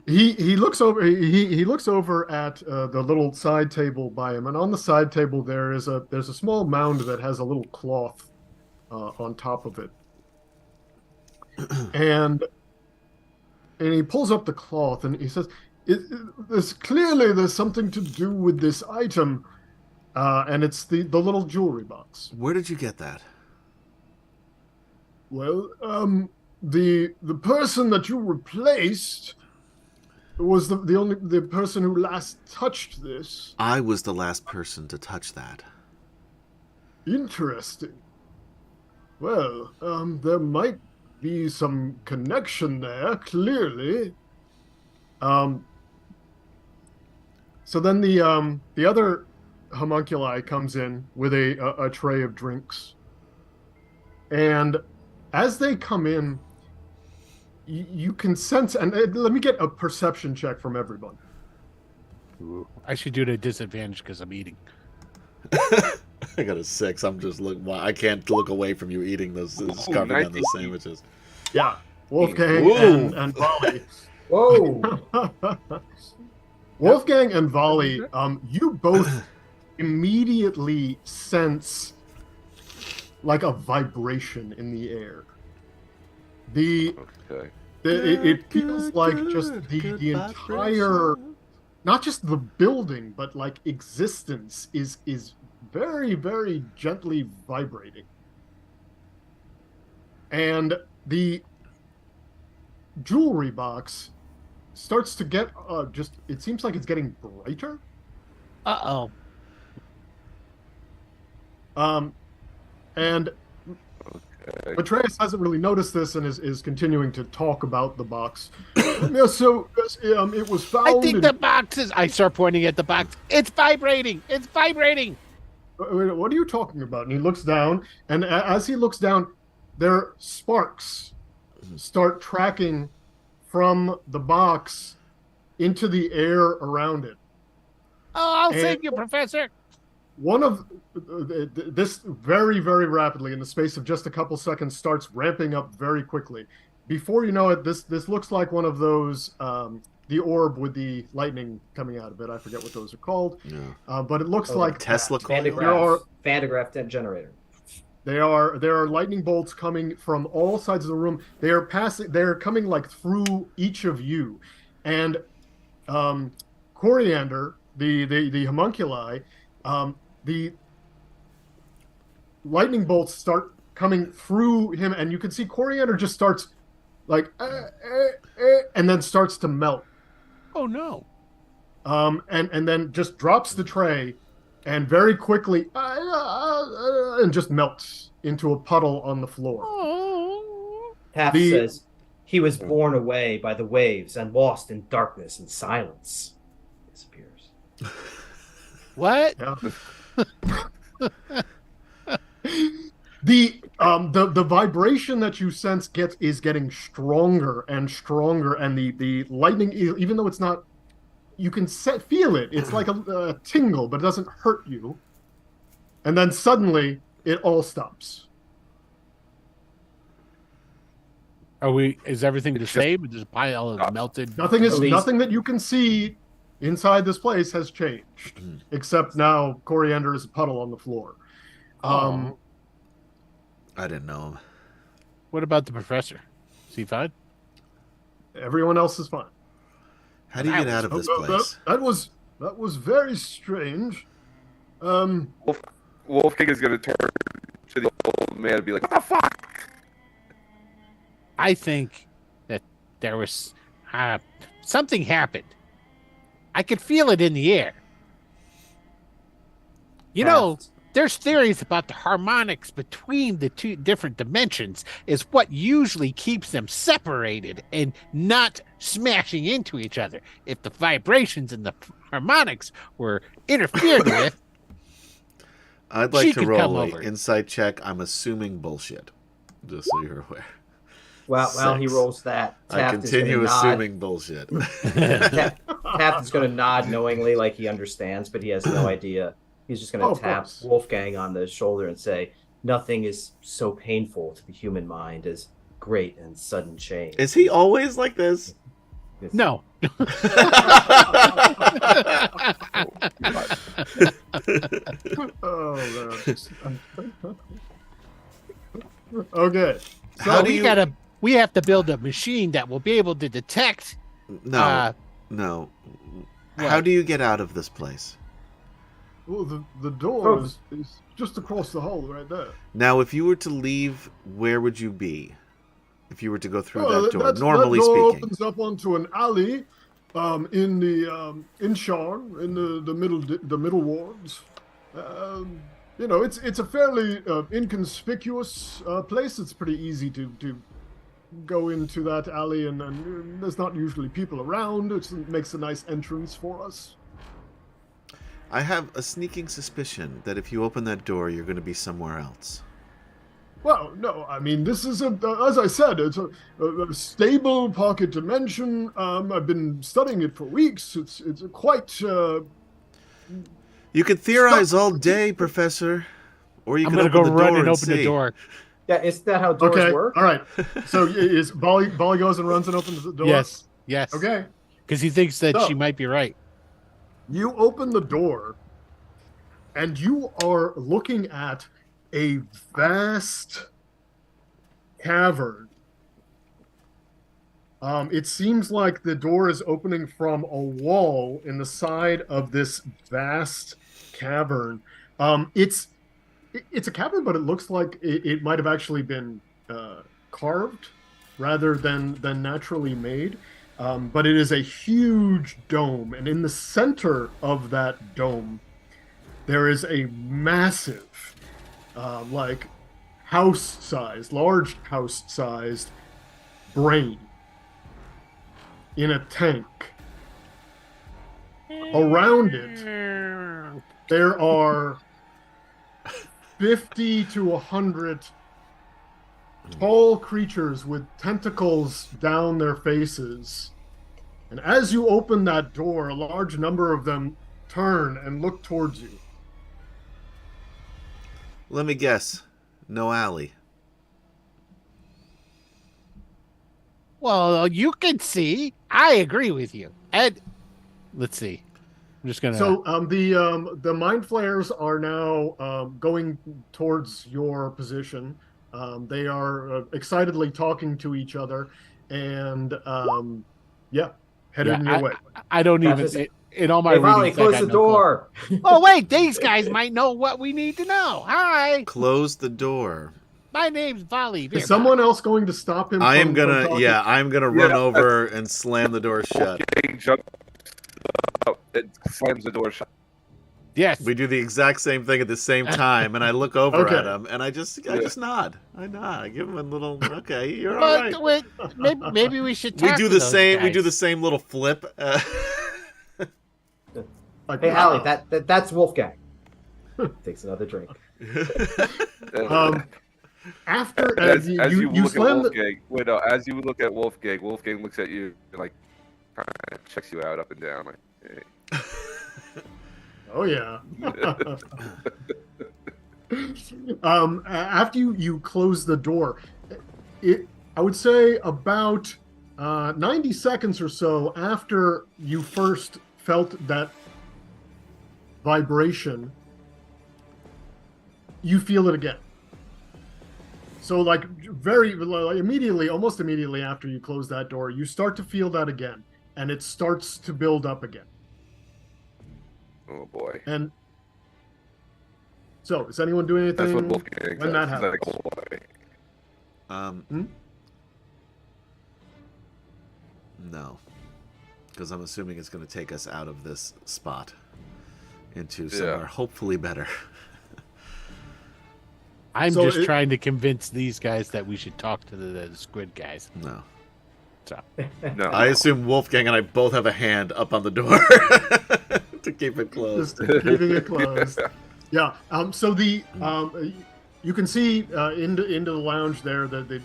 he looks over. He looks over at the little side table by him, and on the side table there's a small mound that has a little cloth on top of it, and he pulls up the cloth and he says, "There's something to do with this item." And it's the little jewelry box. Where did you get that? Well, the person that you replaced was the person who last touched this. I was the last person to touch that. Interesting. Well, there might be some connection there, clearly. So then the other homunculi comes in with a tray of drinks, and as they come in, you can sense, and let me get a perception check from everyone. Ooh, I should do it at disadvantage because I'm eating. I got a 6. I'm just I can't look away from you eating those carving on those sandwiches. Yeah, Wolfgang and Volley. Whoa. Wolfgang and Volley, you both immediately sense like a vibration in the air. The Okay. it feels like just the entire, not just the building, but like existence is very, very gently vibrating. And the jewelry box starts to get just, it seems like it's getting brighter. Uh-oh. And Okay. Atreus hasn't really noticed this and is continuing to talk about the box. Yeah, so it was found. I think the box is. I start pointing at the box. It's vibrating. It's vibrating. What are you talking about? And he looks down, and as he looks down, there sparks start tracking from the box into the air around it. Oh, I'll save you, Professor. One of this very, very rapidly in the space of just a couple seconds starts ramping up very quickly. Before you know it, this looks like one of those the orb with the lightning coming out of it. I forget what those are called, but it looks like Tesla coil. Fantograph generator. There are lightning bolts coming from all sides of the room. They are passing. They are coming like through each of you, and Coriander, the homunculi, the lightning bolts start coming through him, and you can see Coriander just starts like, and then starts to melt. Oh no! And then just drops the tray, and very quickly, and just melts into a puddle on the floor. Taft says, "He was borne away by the waves and lost in darkness and silence." Disappears. What? Yeah. The vibration that you sense is getting stronger and stronger, and the lightning, even though it's not, you can feel it. It's like a tingle, but it doesn't hurt you. And then suddenly it all stops. Is everything the same? There's a pile of melted. Nothing that you can see inside this place has changed, except now Coriander is a puddle on the floor. I didn't know him. What about the professor? Is he fine? Everyone else is fine. How do you get out of this place? That was very strange. Wolfgang is going to turn to the old man and be like, "What the fuck?" I think that there was something happened. I could feel it in the air. You know, there's theories about the harmonics between the two different dimensions is what usually keeps them separated and not smashing into each other. If the vibrations and the harmonics were interfered with, I'd like to roll an insight check. I'm assuming bullshit, just so you're aware. Well, while he rolls that, I continue assuming bullshit. Taft is going to nod knowingly, like he understands, but he has no idea. He's just going to tap Wolfgang on the shoulder and say, "Nothing is so painful to the human mind as great and sudden change." Is he always like this? No. Okay. So we have to build a machine that will be able to detect. No. How do you get out of this place? Well, the door is just across the hall right there. Now, if you were to leave, where would you be? If you were to go through that door, normally speaking. That door opens up onto an alley in the Incharn, in the middle wards. You know, it's a fairly inconspicuous place. It's pretty easy to go into that alley, and there's not usually people around. It makes a nice entrance for us. I have a sneaking suspicion that if you open that door, you're going to be somewhere else. Well, no, I mean, this is, as I said, it's a stable pocket dimension. I've been studying it for weeks. It's quite... You could theorize all day, Professor. Or you could open the door and open the door. Yeah, is that how doors work? All right. So is Bolly goes and runs and opens the door? Yes. Okay. Because he thinks that she might be right. You open the door, and you are looking at a vast cavern It seems like the door is opening from a wall in the side of this vast cavern. It's a cavern, but it looks like it might have actually been carved rather than naturally made. But it is a huge dome, and in the center of that dome, there is a massive, like house-sized, large house-sized brain in a tank. Around it, there are 50 to 100 tall creatures with tentacles down their faces. And as you open that door, a large number of them turn and look towards you. Let me guess. No alley. Well, you can see. I agree with you. And let's see. I'm just gonna. So the mind flayers are now going towards your position. They are excitedly talking to each other, and headed in your way. I don't That's even. just- In all my Hey, Volley, readings, I close got the no clue. door. Oh wait, these guys might know what we need to know. Hi, Close the door. my name's Volley. Is someone else going to stop him? I'm from gonna, talking? yeah, I'm gonna run over and slam the door shut. Wolfgang jumps up and slams the door shut. Yes. We do the exact same thing at the same time, and I look over Okay. at him, and I just nod. I nod. I give him a little. Okay, you're all right. But wait, maybe we should. We talk do to the those same. We guys. do the same little flip. Like, Hey, Hallie, that's Wolfgang. Takes another drink. After As you you look at slam the, Wolfgang, wait, no, as you look at Wolfgang, Wolfgang looks at you and like kind of checks you out up and down, like, hey. oh yeah. After you close the door, I would say about 90 seconds or so after you first felt that vibration, you feel it again. So like immediately, almost immediately after you close that door, you start to feel that again, and it starts to build up again. Oh boy. And so, is anyone doing anything That's what Wolfgang when says. that He's happens? like, oh boy. No, because I'm assuming it's going to take us out of this spot into somewhere hopefully better. I'm So just trying to convince these guys that we should talk to the squid guys. No. So No. I assume Wolfgang and I both have a hand up on the door to keep it closed. Just keeping it closed. Yeah. So the you can see into the lounge there that the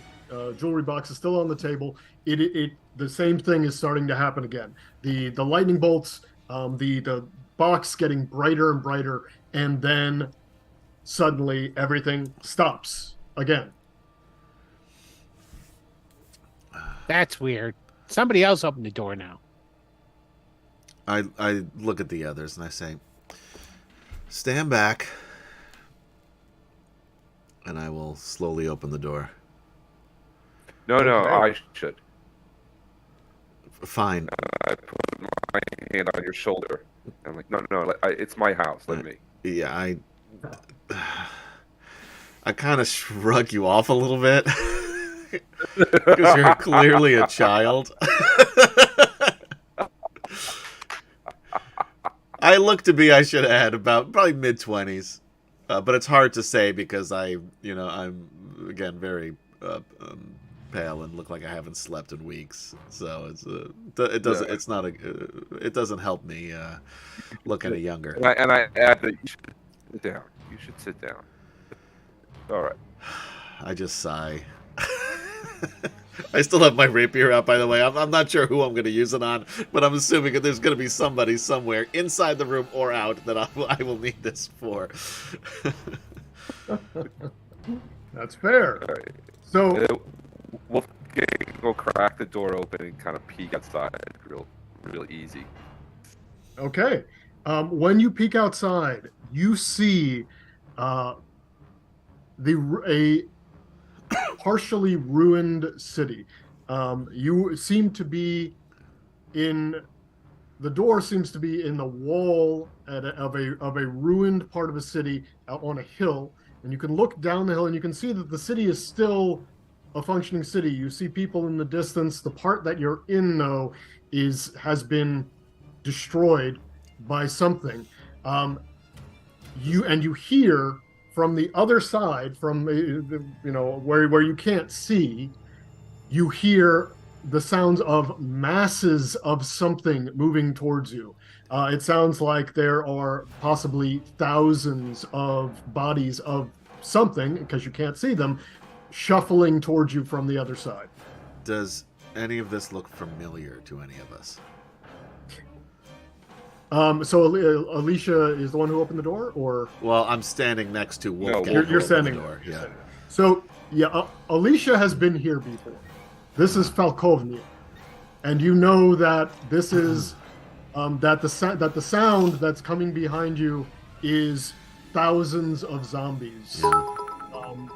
jewelry box is still on the table. It the same thing is starting to happen again. The lightning bolts, the box getting brighter and brighter, and then suddenly everything stops again. that's weird. Somebody else opened the door now. I look at the others and I say, stand back. And I will slowly open the door. No, I should. Fine. I put my hand on your shoulder. I'm like, no, it's my house. Let me. Yeah, I kind of shrug you off a little bit. Because you're clearly a child. I look to be, I should add, about probably mid-20s. But it's hard to say because I'm, again, very pale and look like I haven't slept in weeks. So it doesn't help me look any younger. And I add that you should sit down. You should sit down. All right. I just sigh. I still have my rapier out, by the way. I'm not sure who I'm going to use it on, but I'm assuming that there's going to be somebody somewhere inside the room or out that I will need this for. That's fair. All right. So Wolfgang will crack the door open and kind of peek outside, real easy. okay, when you peek outside, you see a partially ruined city. You seem to be in the door seems to be in the wall of a ruined part of a city out on a hill, and you can look down the hill and you can see that the city is still a functioning city. You see people in the distance. The part that you're in, though, has been destroyed by something. You hear from the other side, from where you can't see, you hear the sounds of masses of something moving towards you. It sounds like there are possibly thousands of bodies of something, because you can't see them, shuffling towards you from the other side. Does any of this look familiar to any of us? So Alicia is the one who opened the door, or? Well, I'm standing next to Wolfgang. You're standing the door. Yeah. So yeah, Alicia has been here before. This is Falkovnia, and you know that this is that the sound that's coming behind you is thousands of zombies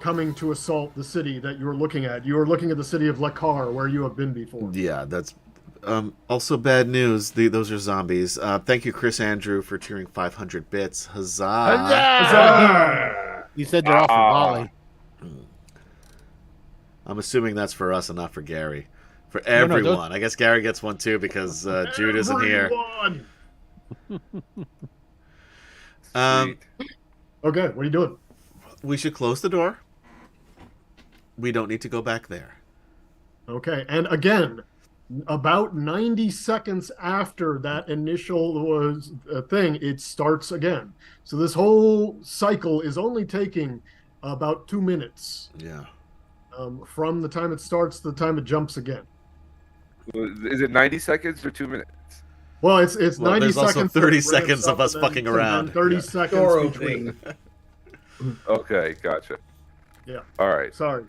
coming to assault the city that you're looking at. You are looking at the city of Lekar, where you have been before. Yeah, that's also bad news. Those are zombies. Thank you, Chris Andrew, for cheering 500 bits. Huzzah! Huzzah! You said they're off for volley. I'm assuming that's for us and not for Gary. For everyone. I guess Gary gets one too because Jude isn't here. Okay, what are you doing? We should close the door. We don't need to go back there. Okay, and again, about 90 seconds after that initial thing, it starts again. So this whole cycle is only taking about 2 minutes. Yeah. From the time it starts to the time it jumps again. Is it 90 seconds or 2 minutes? Well, it's 90 there's seconds. Also 30 seconds of us fucking around. 30 seconds between. Okay, gotcha. Yeah. All right. Sorry.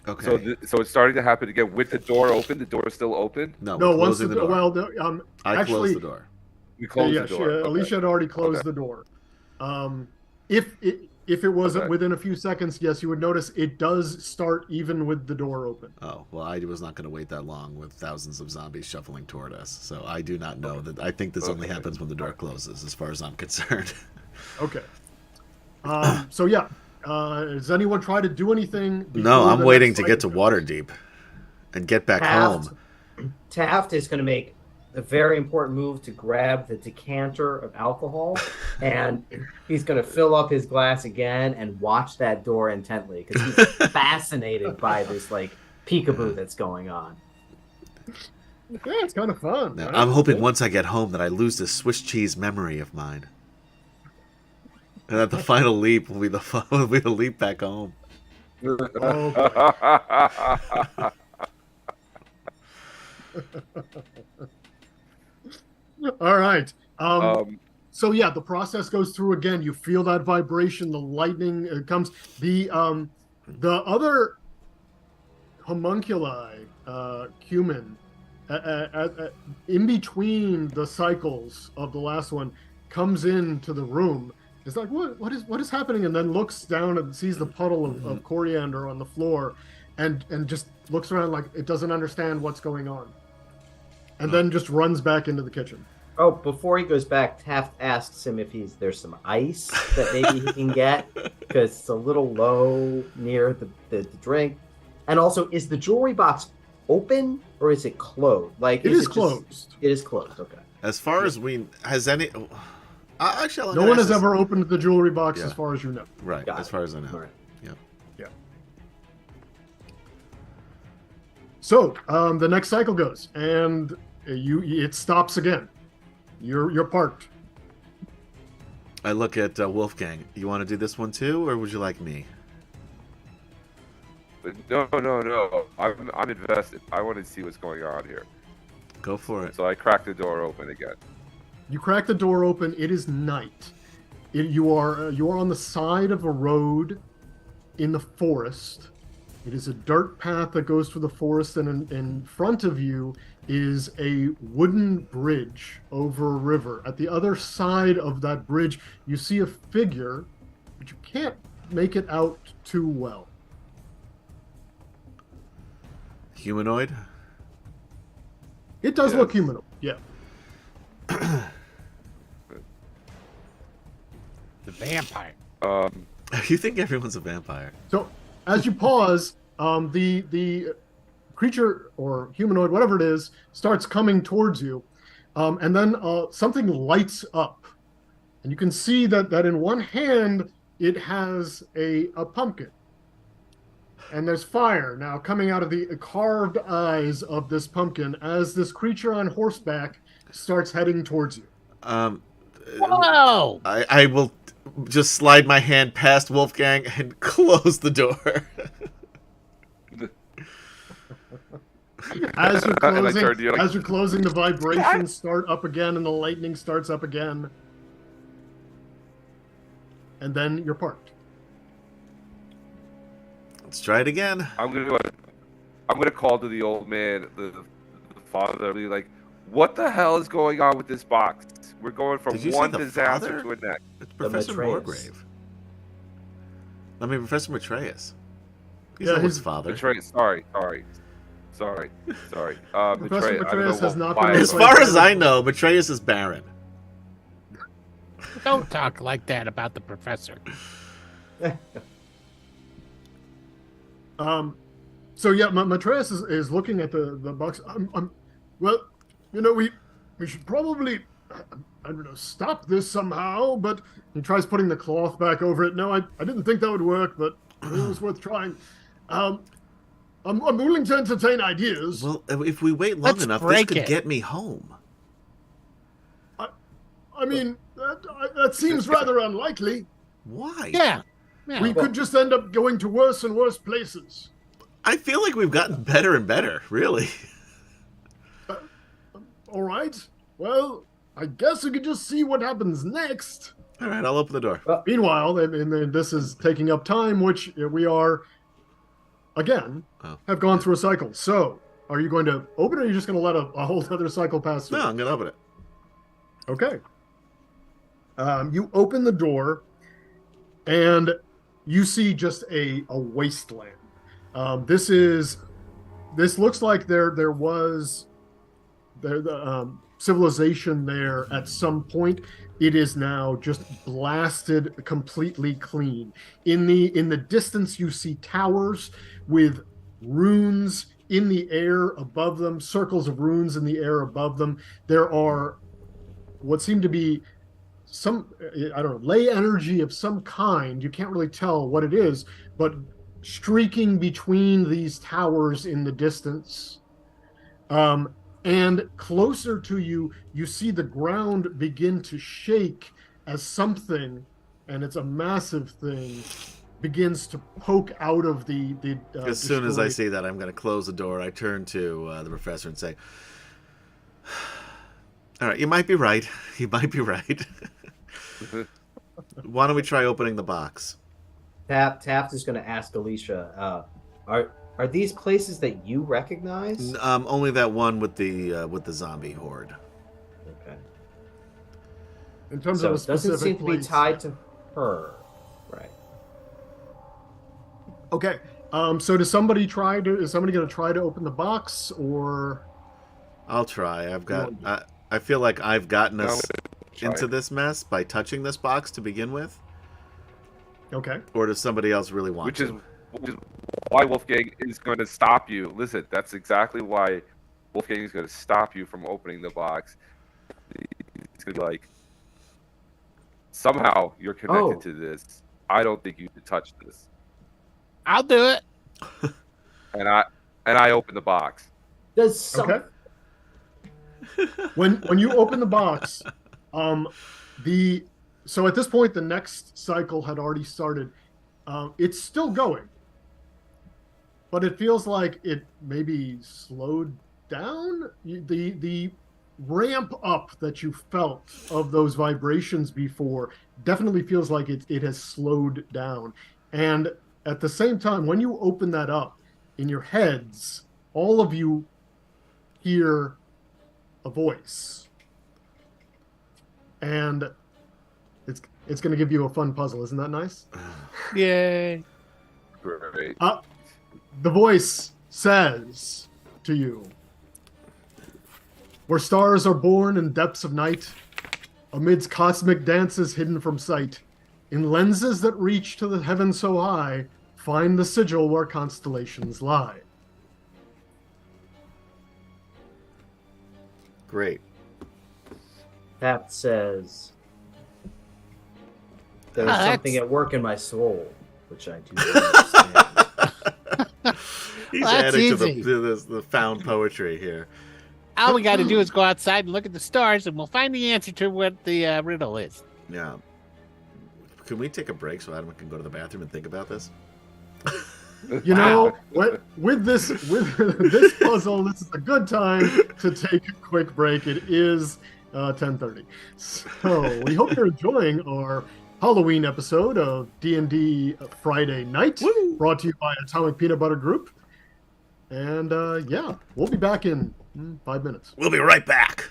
Okay. So it's starting to happen again with the door open. The door is still open. No, once the door. Well, I actually, closed the door. You closed the door. Alicia had already closed the door. If it wasn't within a few seconds, yes, you would notice it does start even with the door open. Oh, well, I was not going to wait that long with thousands of zombies shuffling toward us. So I do not know that. I think this only happens when the door closes, as far as I'm concerned. Okay. So yeah, does anyone try to do anything? No, I'm waiting to get to Waterdeep and get back home. Taft is going to make a very important move to grab the decanter of alcohol, and he's going to fill up his glass again and watch that door intently because he's fascinated by this peekaboo that's going on. Yeah, it's kind of fun. Now, I'm hoping once I get home that I lose this Swiss cheese memory of mine, and that the final leap will be the leap back home. All right. So yeah, the process goes through again. You feel that vibration, the lightning comes. The other homunculi, human, in between the cycles of the last one, comes into the room. It's like, what is happening? And then looks down and sees the puddle of coriander on the floor, and just looks around like it doesn't understand what's going on. And then just runs back into the kitchen. Oh, before he goes back, Taft asks him if there's some ice that maybe he can get, because it's a little low near the drink. And also, is the jewelry box open or is it closed? It is closed. It is closed. Okay. As far as has any. Actually, no one has ever opened the jewelry box, as far as you know. Right. As far as I know. All right. Yeah. So the next cycle goes, and it stops again. You're parked. I look at Wolfgang. You want to do this one too, or would you like me? No. I'm invested. I want to see what's going on here. Go for it. So I crack the door open again. You crack the door open. It is night. You are on the side of a road in the forest. It is a dirt path that goes through the forest, and in front of you is a wooden bridge over a river. At the other side of that bridge, you see a figure, but you can't make it out too well. humanoid? It does Yes. look humanoid. Yeah. The vampire. You think everyone's a vampire? So as you pause, the creature or humanoid, whatever it is, starts coming towards you, and then something lights up, and you can see that in one hand it has a pumpkin, and there's fire now coming out of the carved eyes of this pumpkin as this creature on horseback starts heading towards you. Whoa! I will just slide my hand past Wolfgang and close the door. As you're And I closing, turned to you like, as you're closing, the vibrations start up again, and the lightning starts up again, and then you're parked. Let's try it again. I'm gonna call to the old man, the father, be like, what the hell is going on with this box? We're going from Did you say one the disaster father? to a next. It's Professor Matreus. Morgrave. I mean, Professor Matreus. He's Yeah, not his he's- father. Matreus, sorry. Professor Matreus, Matreus has not why- been As far as I know, Matreus is barren. Don't talk like that about the professor. So yeah, Matreus is looking at the box. Well, we should probably, I don't know, stop this somehow. But he tries putting the cloth back over it. No, I didn't think that would work, but it was worth trying. I'm willing to entertain ideas. Well, if we wait long Let's enough, this break could it. get me home. I mean, that seems rather unlikely. Why? Yeah. We could just end up going to worse and worse places. I feel like we've gotten better and better, really. All right. Well, I guess we could just see what happens next. All right, I'll open the door. Meanwhile, and this is taking up time, which we are, again, have gone through a cycle. So, are you going to open it, or are you just going to let a whole other cycle pass through? No, I'm going to open it. Okay. You open the door, and you see just a wasteland. This looks like there was the civilization there at some point. It is now just blasted completely clean. In the distance, you see towers with runes in the air above them, circles of runes in the air above them. There are what seem to be some, I don't know, ley energy of some kind. You can't really tell what it is, but streaking between these towers in the distance. And closer to you, you see the ground begin to shake as something, and it's a massive thing, begins to poke out of the As soon as I destroyed- see that, I'm going to close the door. I turn to the professor and say, all right, you might be right. You might be right. Why don't we try opening the box? Taft is going to ask Alicia, are these places that you recognize? Only that one with the zombie horde. Okay. In terms So of a it doesn't specific seem to be place. tied to her. Right. Okay. So is somebody going to try to open the box, or? I'll try. I feel like I've gotten us Try. into this mess by touching this box to begin with. Okay. Or does somebody else really want Which to? is why Wolfgang is going to stop you. Listen, that's exactly why Wolfgang is going to stop you from opening the box. It's going to be like, somehow you're connected to this. I don't think you should touch this. I'll do it. And I open the box. Does some... Okay. When you open the box, so at this point the next cycle had already started. It's still going, but it feels like it maybe slowed down. The ramp up that you felt of those vibrations before definitely feels like it has slowed down. And at the same time, when you open that up in your heads, all of you hear a voice, and it's going to give you a fun puzzle. Isn't that nice? Yay. Great. The voice says, to you. Where stars are born in depths of night, amidst cosmic dances hidden from sight, in lenses that reach to the heavens so high, find the sigil where constellations lie. Great. That says there's Ah, something that's- at work in my soul, which I do not understand. He's Well, that's adding to easy. the found poetry here. All we got to do is go outside and look at the stars, and we'll find the answer to what the riddle is. Yeah. Can we take a break so Adam can go to the bathroom and think about this? You know, with this puzzle, this is a good time to take a quick break. It is 10:30, so we hope you're enjoying our Halloween episode of D&D Friday Night, Woo! brought to you by Atomic Peanut Butter Group. And yeah, we'll be back in 5 minutes. We'll be right back.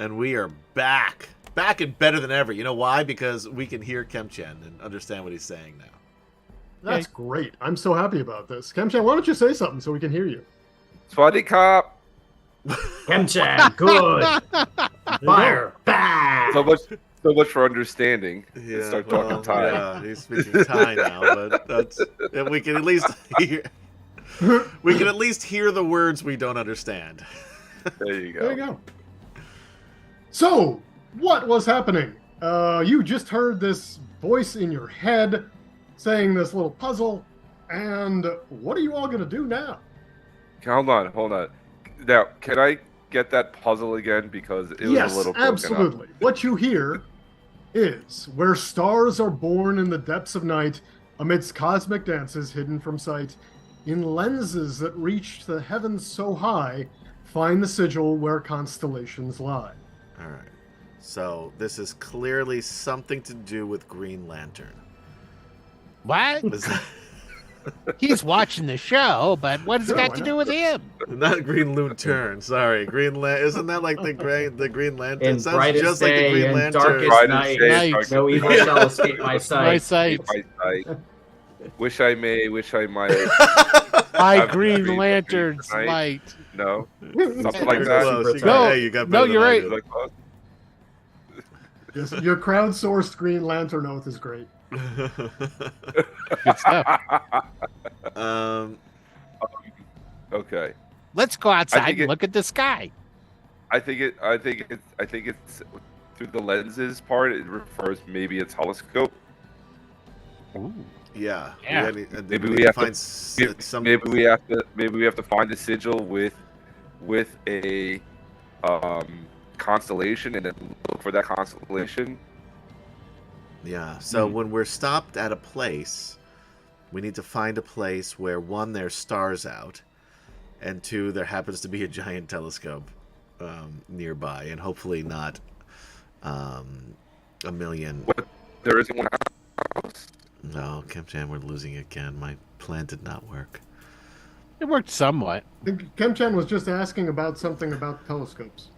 And we are back. Back and better than ever. You know why? Because we can hear Kemchan and understand what he's saying now. That's great. I'm so happy about this. Kemchan, why don't you say something so we can hear you? Swaddy cop. Kemchan, good. Fire, bad. So much for understanding. Yeah, Let's start talking Thai. Yeah, he's speaking Thai now, but we can at least hear. We can at least hear the words we don't understand. There you go. There you go. So, what was happening? You just heard this voice in your head saying this little puzzle, and what are you all going to do now? Hold on. Now, can I get that puzzle again? Because it was a little broken absolutely. up. What you hear is where stars are born in the depths of night, amidst cosmic dances hidden from sight, in lenses that reach the heavens so high, find the sigil where constellations lie. All right. So this is clearly something to do with Green Lantern. What? Is that- He's watching the show, but what has it got why to not? do with him? Not Green Lantern. Sorry, Green Lantern. Isn't that like the Green Lantern? In It sounds brightest just like the day Green and Lantern. darkest Brightest night, day, Nice. no evil Yeah. shall escape my My sight. sight. My sight. Wish I may, wish I might. I Have Green green Lantern's tonight. light. No? Something like You're that? close. You No. got, hey, you got No, better you're than I right. did. Like, oh, Yes, your crowdsourced Green Lantern oath is great. Good stuff. okay. Let's go outside think and look at the sky. I think it's through the lenses part. It refers maybe a telescope. Ooh. Yeah. Yeah. Maybe we have to find some. Maybe we have to find a sigil with a constellation and then look for that constellation. Yeah. So when we're stopped at a place, we need to find a place where, one, there's stars out, and two, there happens to be a giant telescope nearby, and hopefully not a million. What? There isn't one house. No, Kemchan, we're losing again. My plan did not work. It worked somewhat. I think Kemchan was just asking about something about telescopes.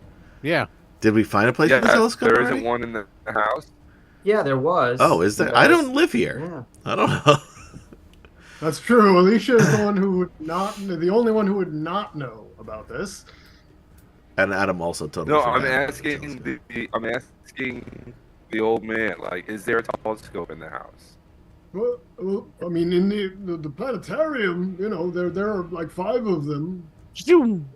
Yeah. Did we find a place Yeah, for the telescope there already? isn't one in the house. Yeah, there was. Oh, is there? I don't live here. Yeah. I don't know. That's true. Alicia is the one who would not, the only one who would not know about this. And Adam also totally. No, forgot I'm about the asking telescope. I'm asking the old man. Like, is there a telescope in the house? Well, I mean, in the planetarium, you know, there are like 5 of them. Zoom.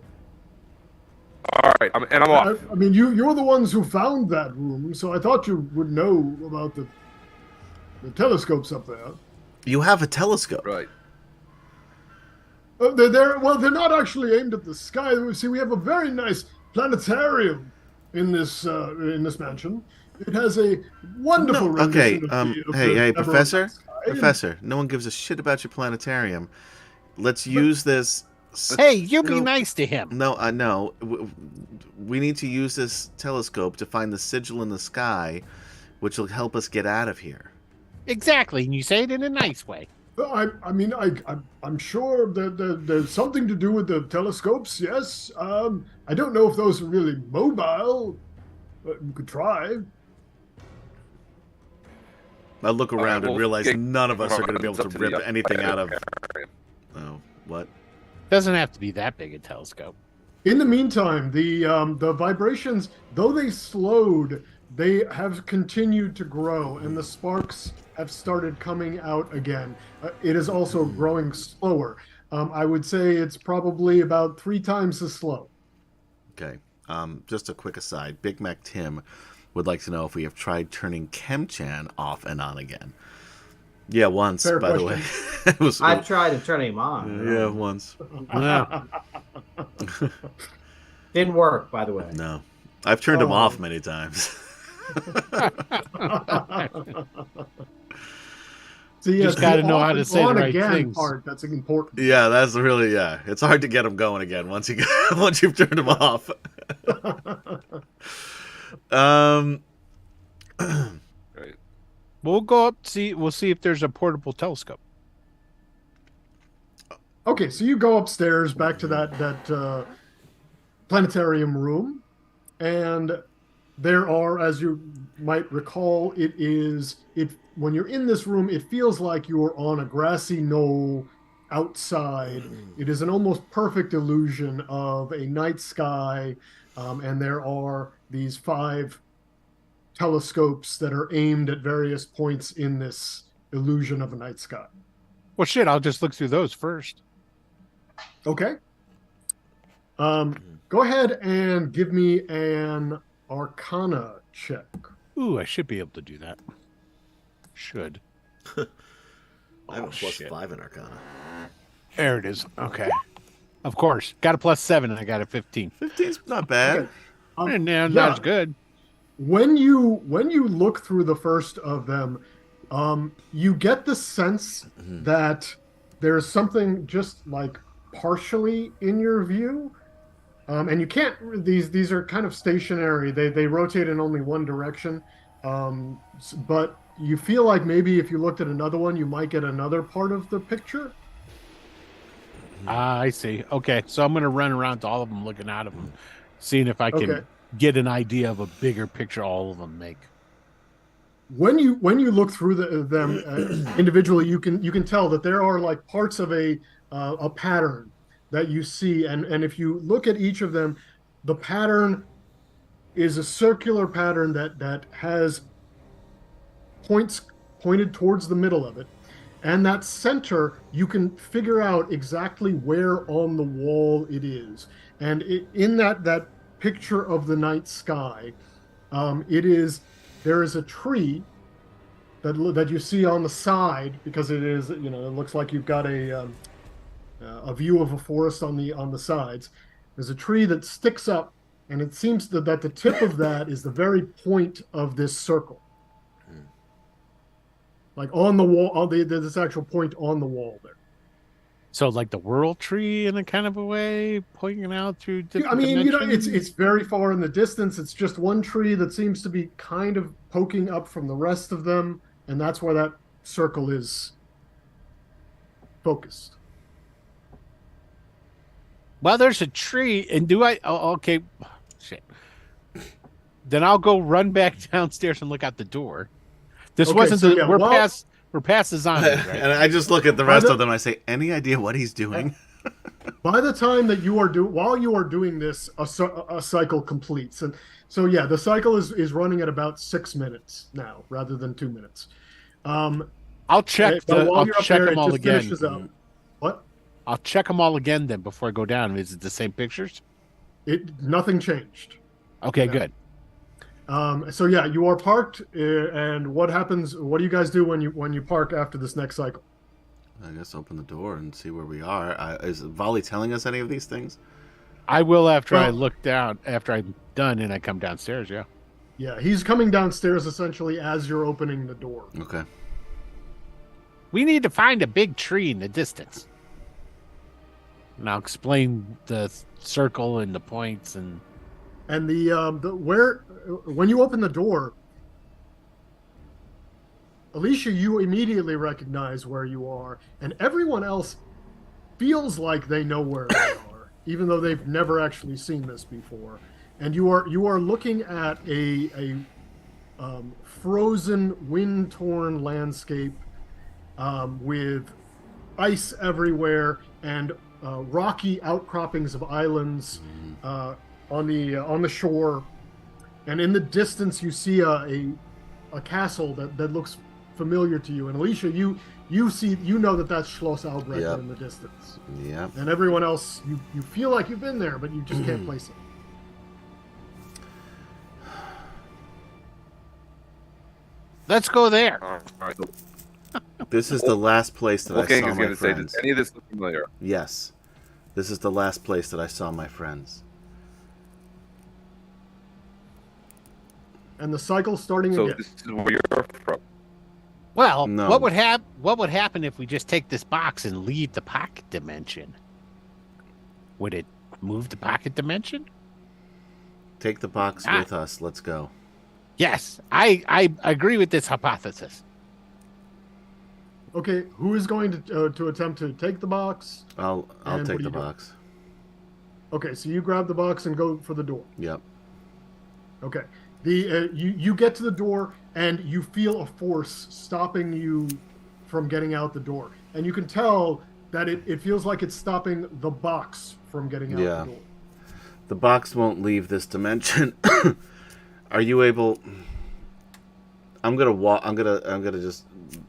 All right, I'm off. I mean, you're the ones who found that room, so I thought you would know about the telescopes up there. You have a telescope. Right. They're not actually aimed at the sky. See, we have a very nice planetarium in this mansion. It has a wonderful No, okay. rendition of the Hey, Eberron Professor. sky. Professor, no one gives a shit about your planetarium. Let's use this. Hey, you be No. nice to him. No, I know. We need to use this telescope to find the sigil in the sky, which will help us get out of here. Exactly, and you say it in a nice way. I'm sure that there's something to do with the telescopes. Yes. I don't know if those are really mobile, but you could try. I look around and well, realize get- none of us are going to be able It's up to to rip the anything out of. planetarium. Oh, what? Doesn't have to be that big a telescope. In the meantime, the vibrations, though they slowed, they have continued to grow, and the sparks have started coming out again. It is also growing slower. I would say it's probably about 3 times as slow. Okay. Just a quick aside. Big Mac Tim would like to know if we have tried turning Kemchan off and on again. Yeah, once, Fair by question. the way. It was, I've tried to turn him on. yeah, once. Yeah. Didn't work, by the way. No. I've turned him Oh. off many times. So yes, Just gotta the know off how to and say the on right again things. part, that's important. Yeah, that's really, yeah. It's hard to get him going again once once you've turned him off. Right. We'll go up, we'll see if there's a portable telescope. Okay, so you go upstairs back to that planetarium room, and there are, as you might recall, when you're in this room, it feels like you're on a grassy knoll outside. It is an almost perfect illusion of a night sky, and there are these 5 telescopes that are aimed at various points in this illusion of a night sky. Well, shit, I'll just look through those first. Okay. Go ahead and give me an Arcana check. Ooh, I should be able to do that. Should. I have a plus shit. 5 in Arcana. There it is. Okay. Of course. Got a +7 and I got a 15. 15's not bad. Okay. Not as good. When you look through the first of them, you get the sense that there's something just like partially in your view, and you can't. These are kind of stationary. They rotate in only one direction, but you feel like maybe if you looked at another one, you might get another part of the picture. I see. Okay, so I'm going to run around to all of them, looking out of them, seeing if I can get an idea of a bigger picture all of them make. When you look through them individually, you can tell that there are like parts of a pattern that you see, and if you look at each of them, the pattern is a circular pattern that has points pointed towards the middle of it, and that center you can figure out exactly where on the wall it is, and in that picture of the night sky, there is a tree that you see on the side, because it is, it looks like you've got a view of a forest on the sides. There's a tree that sticks up, and it seems that the tip of that is the very point of this circle. Like on the wall, there's this actual point on the wall there. So like the world tree in a kind of a way, pointing out through different dimensions? It's very far in the distance. It's just one tree that seems to be kind of poking up from the rest of them, and that's where that circle is focused. Well, there's a tree, and okay, shit. Then I'll go run back downstairs and look out the door. This wasn't we're past the zombie, right? And I just look at the rest of them and I say, any idea what he's doing? By the time that while you are doing this, a cycle completes. And so, yeah, the cycle is running at about 6 minutes now, rather than 2 minutes. I'll check them all again. What? I'll check them all again then before I go down. Is it the same pictures? Nothing changed. Okay, good. So yeah, you are parked, and what happens? What do you guys do when you park after this next cycle? I guess open the door and see where we are. Is Volley telling us any of these things? I will after I look down, after I'm done and I come downstairs, yeah. Yeah, he's coming downstairs essentially as you're opening the door. Okay. We need to find a big tree in the distance. And I'll explain the circle and the points and when you open the door, Alicia, you immediately recognize where you are, and everyone else feels like they know where they are, even though they've never actually seen this before. And you are looking at a frozen, wind-torn landscape with ice everywhere and rocky outcroppings of islands on the shore. And in the distance, you see a castle that looks familiar to you. And Alicia, you know that's Schloss Albrecht in the distance. Yeah. And everyone else, you feel like you've been there, but you just can't place it. Let's go there. All right. This is the last place that I saw my friends. Say, does any of this look familiar? Yes. This is the last place that I saw my friends. And the cycle's starting again. So this is where you're from. Well, No. what would happen if we just take this box and leave the pocket dimension? Would it move the pocket dimension? Take the box with us. Let's go. Yes, I agree with this hypothesis. Okay, who is going to attempt to take the box? I'll And take what are the you doing? box. Okay, so you grab the box and go for the door. Yep. Okay. You get to the door and you feel a force stopping you from getting out the door, and you can tell that it feels like it's stopping the box from getting out Yeah. the door. The box won't leave this dimension. Are you able? I'm gonna walk. I'm gonna just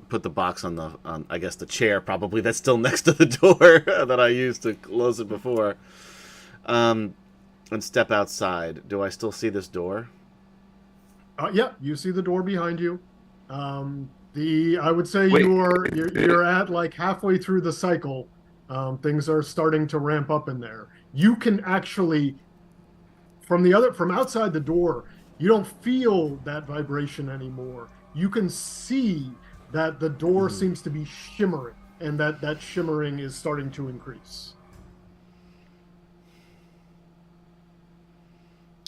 put the box on I guess the chair probably that's still next to the door that I used to close it before. And step outside. Do I still see this door? Yeah, you see the door behind you. I would say Wait. you're at like halfway through the cycle. Things are starting to ramp up in there. You can actually from outside the door, you don't feel that vibration anymore. You can see that the door seems to be shimmering, and that shimmering is starting to increase.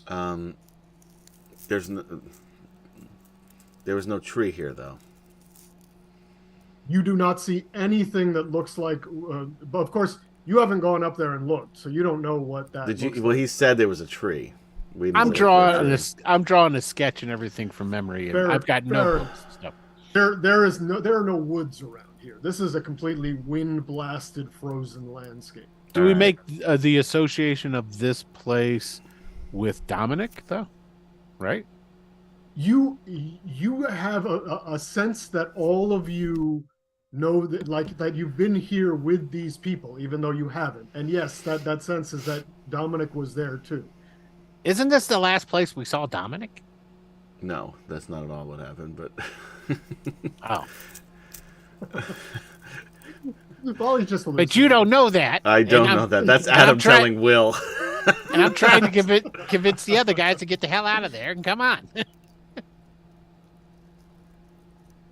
There was no tree here, though. You do not see anything that looks like. But of course, you haven't gone up there and looked, so you don't know what that. Did you? Looks Well, like. he said there was a tree. I'm drawing a sketch and everything from memory, and I've got notebooks and stuff. There are no woods around here. This is a completely wind-blasted, frozen landscape. Do we make the association of this place with Dominic, though? Right? You have a sense that all of you know that you've been here with these people, even though you haven't. And yes, that sense is that Dominic was there too. Isn't this the last place we saw Dominic? No, that's not at all what happened. But oh, but you don't know that. I don't know that. That's Adam telling Will. And I'm trying to convince the other guys to get the hell out of there and come on.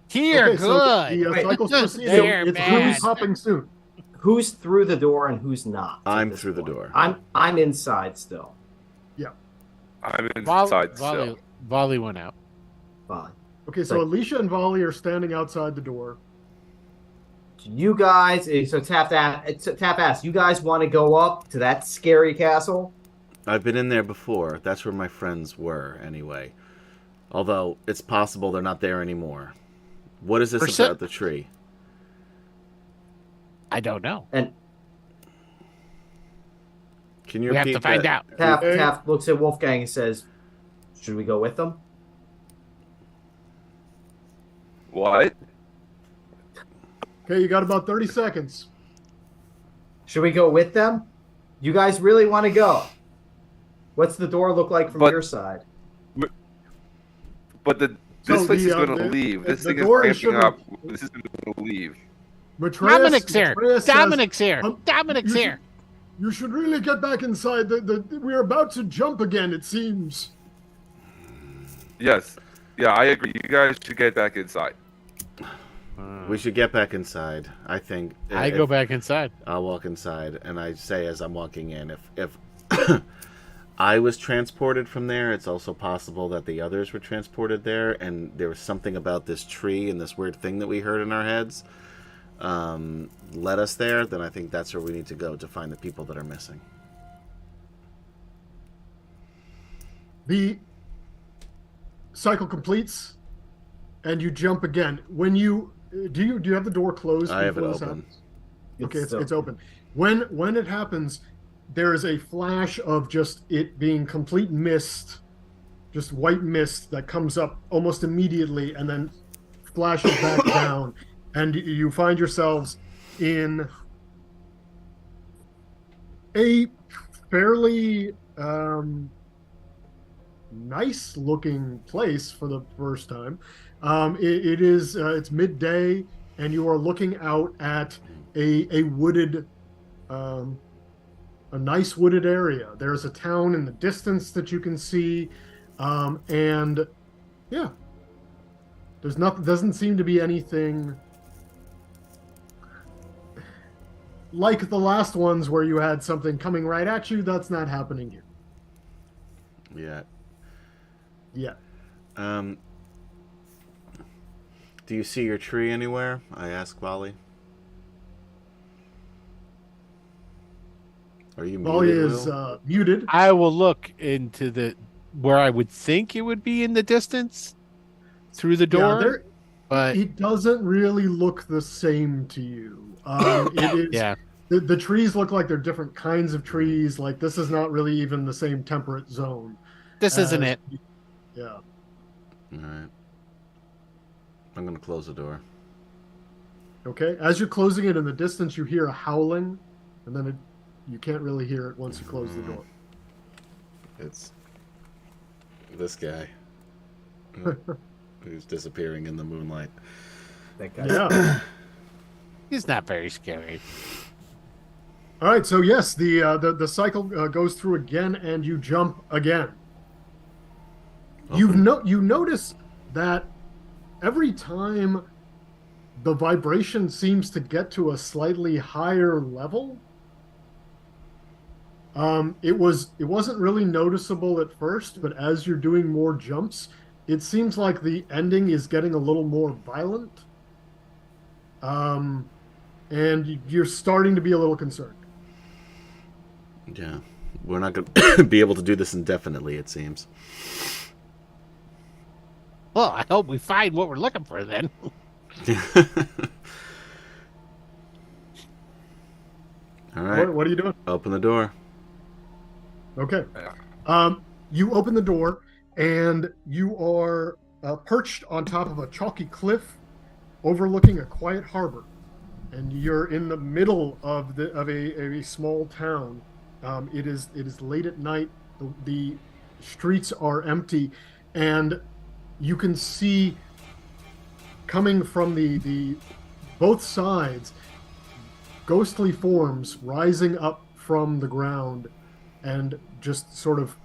Here, okay, good. So the cycle's proceeding. It's popping soon. Who's through the door and who's not? I'm through the door. I'm inside still. Yeah. I'm inside still. Volley went out. Fine. Okay, so Alicia and Volley are standing outside the door. You guys, so Tap asks, you guys want to go up to that scary castle? I've been in there before. That's where my friends were, anyway. Although, it's possible they're not there anymore. What is this about the tree? I don't know. And can you we have to find out. Tap looks at Wolfgang and says, should we go with them? What? Okay, you got about 30 seconds. Should we go with them? You guys really want to go? What's the door look like from your side? But this place is going to leave. This thing is ramping up. This is going to leave. Dominic's here. Dominic's here. Dominic's here. You should really get back inside. We're about to jump again, it seems. Yes. Yeah, I agree. You guys should get back inside. We should get back inside, I think. I go back inside. I'll walk inside, and I say as I'm walking in, if I was transported from there, it's also possible that the others were transported there, and there was something about this tree and this weird thing that we heard in our heads led us there, then I think that's where we need to go to find the people that are missing. The cycle completes, and you jump again. When you do you have the door closed? I have it open. Okay, it's open. When it happens, there is a flash of just it being complete mist, just white mist that comes up almost immediately and then flashes back down, and you find yourselves in a fairly nice looking place for the first time. It's midday, and you are looking out at a wooded a nice wooded area. There's a town in the distance that you can see, and yeah, doesn't seem to be anything like the last ones where you had something coming right at you. That's not happening here. Yeah. Do you see your tree anywhere? I ask Volley. Are you muted? Volley is muted. I will look into the where I would think it would be in the distance through the Yeah, door. But it doesn't really look the same to you. It is yeah, the trees look like they're different kinds of trees. Like this is not really even the same temperate zone this isn't as it. yeah. All right. I'm gonna close the door. Okay. As you're closing it in the distance, you hear a howling, and then you can't really hear it once you close the door. It's this guy who's disappearing in the moonlight. That guy. Yeah. He's not very scary. All right. So yes, the cycle goes through again, and you jump again. You notice that every time the vibration seems to get to a slightly higher level. It wasn't really noticeable at first, but as you're doing more jumps, it seems like the ending is getting a little more violent. And you're starting to be a little concerned. Yeah, we're not gonna be able to do this indefinitely. It seems. Well, I hope we find what we're looking for then. All right. What are you doing? Open the door. Okay. You open the door, and you are perched on top of a chalky cliff, overlooking a quiet harbor, and you're in the middle of a small town. It is late at night. The streets are empty, and you can see coming from the both sides ghostly forms rising up from the ground, and just sort of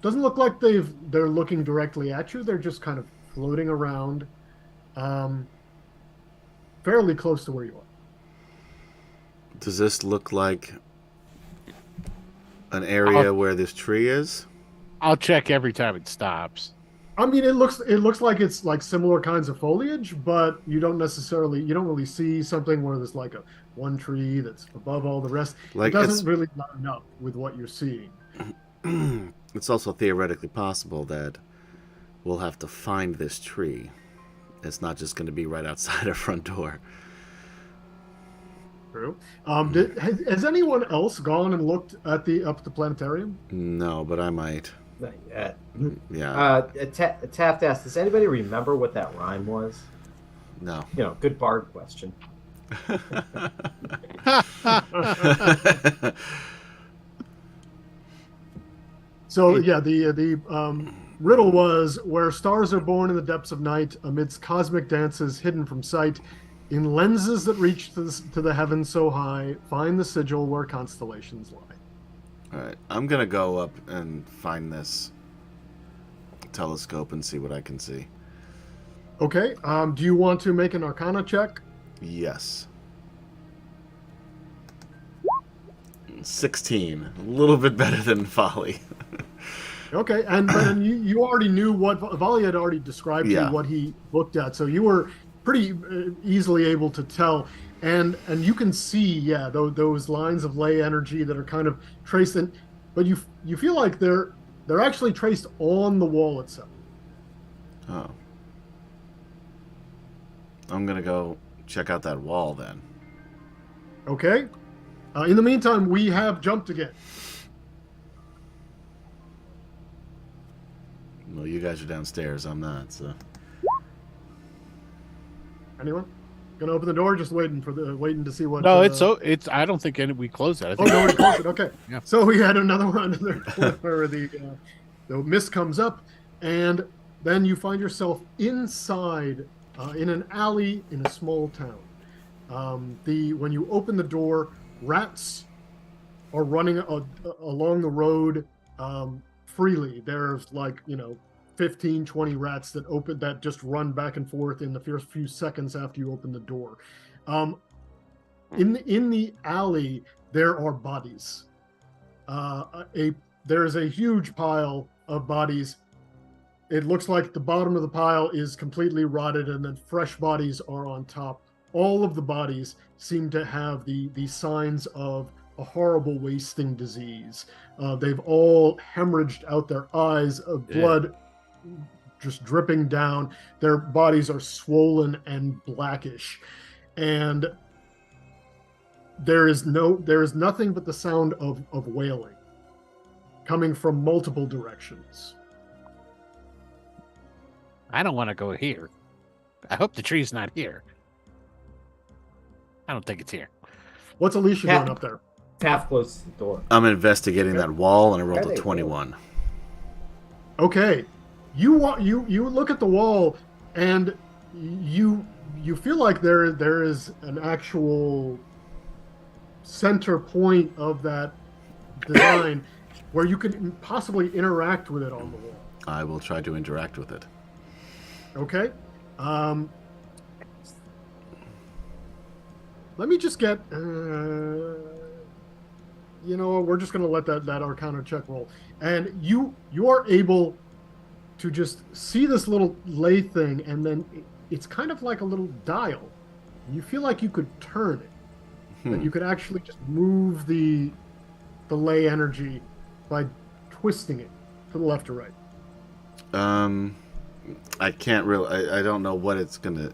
doesn't look like they're looking directly at you. They're just kind of floating around, fairly close to where you are. Does this look like an area where this tree is? I'll check every time it stops. I mean, it looks like it's like similar kinds of foliage, but you don't really see something where there's like one tree that's above all the rest. Like, it doesn't really line up with what you're seeing. It's also theoretically possible that we'll have to find this tree. It's not just going to be right outside our front door. True. Has anyone else gone and looked at the planetarium? No, but I might. Not yet. Yeah. Taft asked, does anybody remember what that rhyme was? No. You know, good bard question. So yeah, the riddle was, where stars are born in the depths of night, amidst cosmic dances hidden from sight, in lenses that reach to the heavens so high, find the sigil where constellations lie. All right. I'm going to go up and find this telescope and see what I can see. Okay. Do you want to make an Arcana check? Yes. 16. A little bit better than Folly. Okay, and you already knew what Vali had already described to you what he looked at, so you were pretty easily able to tell, and you can see those lines of ley energy that are kind of traced in, but you feel like they're actually traced on the wall itself. Oh. I'm gonna go check out that wall then. Okay. In the meantime, we have jumped again. Well, you guys are downstairs. I'm not, so. Anyone gonna open the door? Just waiting to see what. No, it's. I don't think we closed it. I think nobody closed it. Okay. Yeah. So we had another clip where the mist comes up, and then you find yourself inside in an alley in a small town. When you open the door, rats are running along the road freely. There's 15, 20 rats that just run back and forth in the first few seconds after you open the door. In the alley, there are bodies. There is a huge pile of bodies. It looks like the bottom of the pile is completely rotted, and then fresh bodies are on top. All of the bodies seem to have the signs of a horrible wasting disease. They've all hemorrhaged out their eyes, blood just dripping down. Their bodies are swollen and blackish, and there is nothing but the sound of wailing coming from multiple directions. I don't want to go here. I hope the tree's not here. I don't think it's here. What's Alicia doing up there? Taft closes the door. I'm investigating that wall, and I rolled Are a they 21. Okay, you look at the wall, and you feel like there is an actual center point of that design where you could possibly interact with it on the wall. I will try to interact with it. Okay. Let me just get. We're just going to let that Arcana check roll, and you are able to just see this little lay thing, and then it's kind of like a little dial. You feel like you could turn it, that you could actually just move the lay energy by twisting it to the left or right. I can't really. I don't know what it's gonna.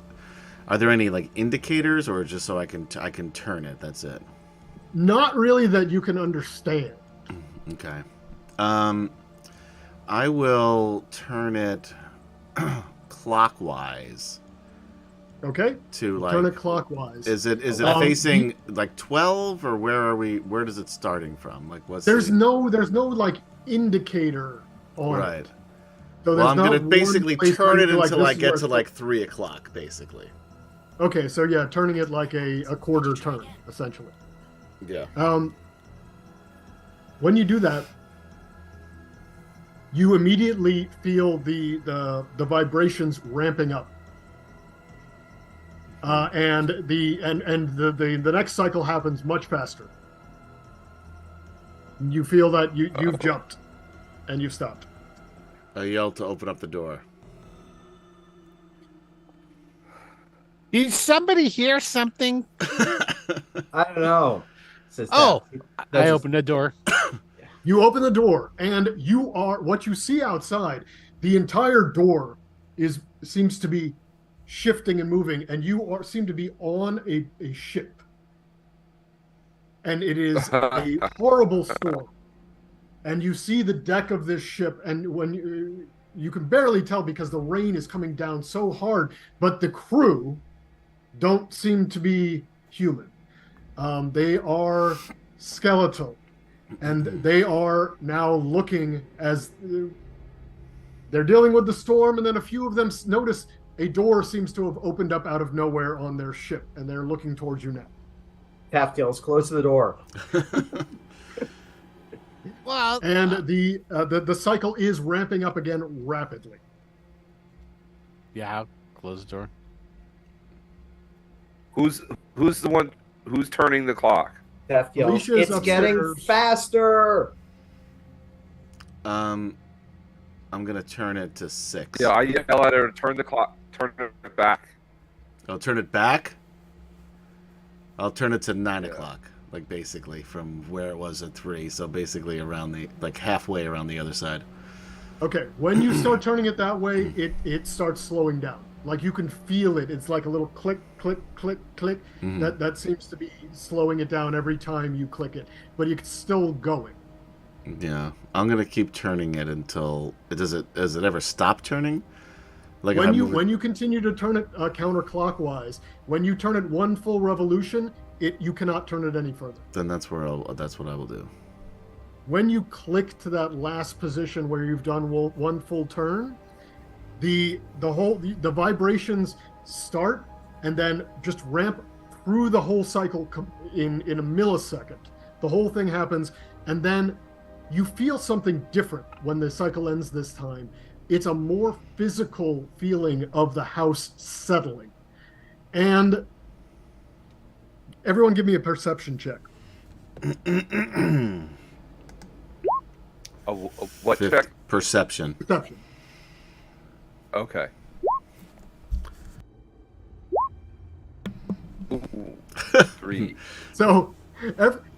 Are there any like indicators, or just so I can turn it? That's it. Not really that you can understand. Okay. I will turn it clockwise. Okay. To like turn it clockwise. Is it facing like 12, or where are we? Where does it starting from? Like what's there's no like indicator on right. it. So well, I'm going gonna to basically turn it until I get to like 3 o'clock, basically. Okay, so yeah, turning it like a quarter turn, essentially. Yeah. When you do that, you immediately feel the vibrations ramping up, and the next cycle happens much faster. You feel that you've jumped, and you've stopped. I yelled to open up the door. Did somebody hear something? I don't know. Says Oh, Taft. I opened the door. You open the door, and what you see outside. The entire door seems to be shifting and moving, and you seem to be on a ship, and it is a horrible storm. And you see the deck of this ship, and when you can barely tell because the rain is coming down so hard, but the crew don't seem to be human. They are skeletal, and they are now looking as they're dealing with the storm, and then a few of them notice a door seems to have opened up out of nowhere on their ship, and they're looking towards you now. Taft yells, close the door. Well, and the cycle is ramping up again rapidly. Yeah, I'll close the door. Who's the one who's turning the clock? Taft yells, Alicia's it's getting upstairs. faster. I'm gonna turn it to 6. Yeah, I yell at her to turn the clock, turn it back. I'll turn it back. I'll turn it to 9 o'clock, like basically from where it was at 3. So basically around halfway around the other side. Okay, when you start turning it that way, it starts slowing down. Like you can feel it. It's like a little click, click, click, click. Mm-hmm. That seems to be slowing it down every time you click it, but it's still going. Yeah, I'm gonna keep turning it until does it ever stop turning? Like when you continue to turn it counterclockwise, when you turn it one full revolution, you cannot turn it any further. Then that's what I will do. When you click to that last position where you've done one full turn, the vibrations start and then just ramp through the whole cycle in a millisecond. The whole thing happens, and then you feel something different when the cycle ends this time. It's a more physical feeling of the house settling. And everyone give me a perception check. What check? Perception. Perception. Okay. Ooh, 3. So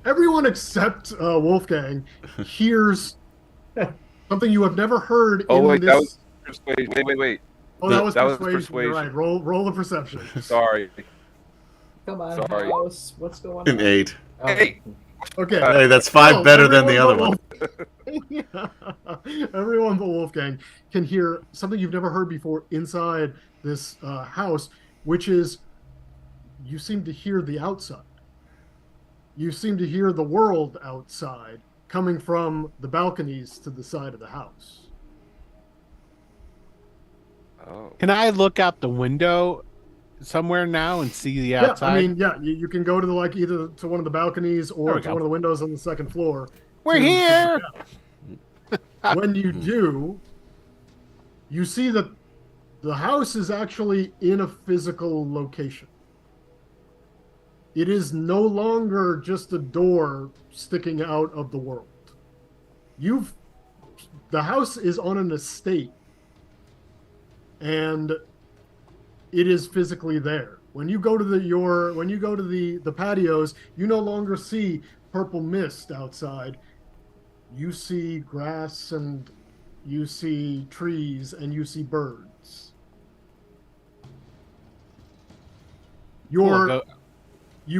everyone except Wolfgang hears something you have never heard Oh, in wait, this. that was persuasion. Wait. Oh, that was That was persuasion. You're right. persuasion. Roll the perception. Sorry. Come on, Sorry. house. What's going An on? 8. Oh, Hey. Okay. Hey, that's 5 better than the other one. Everyone but Wolfgang can hear something you've never heard before inside this house, which is you seem to hear the outside. You seem to hear the world outside coming from the balconies to the side of the house. Oh. Can I look out the window somewhere now and see the outside? Yeah, I mean, yeah, you can go to either to one of the balconies or to one of the windows on the second floor. We're here. When you do, you see that the house is actually in a physical location. It is no longer just a door sticking out of the world. The house is on an estate, and it is physically there. When you go to the patios, you no longer see purple mist outside. You see grass, and you see trees, and you see birds. You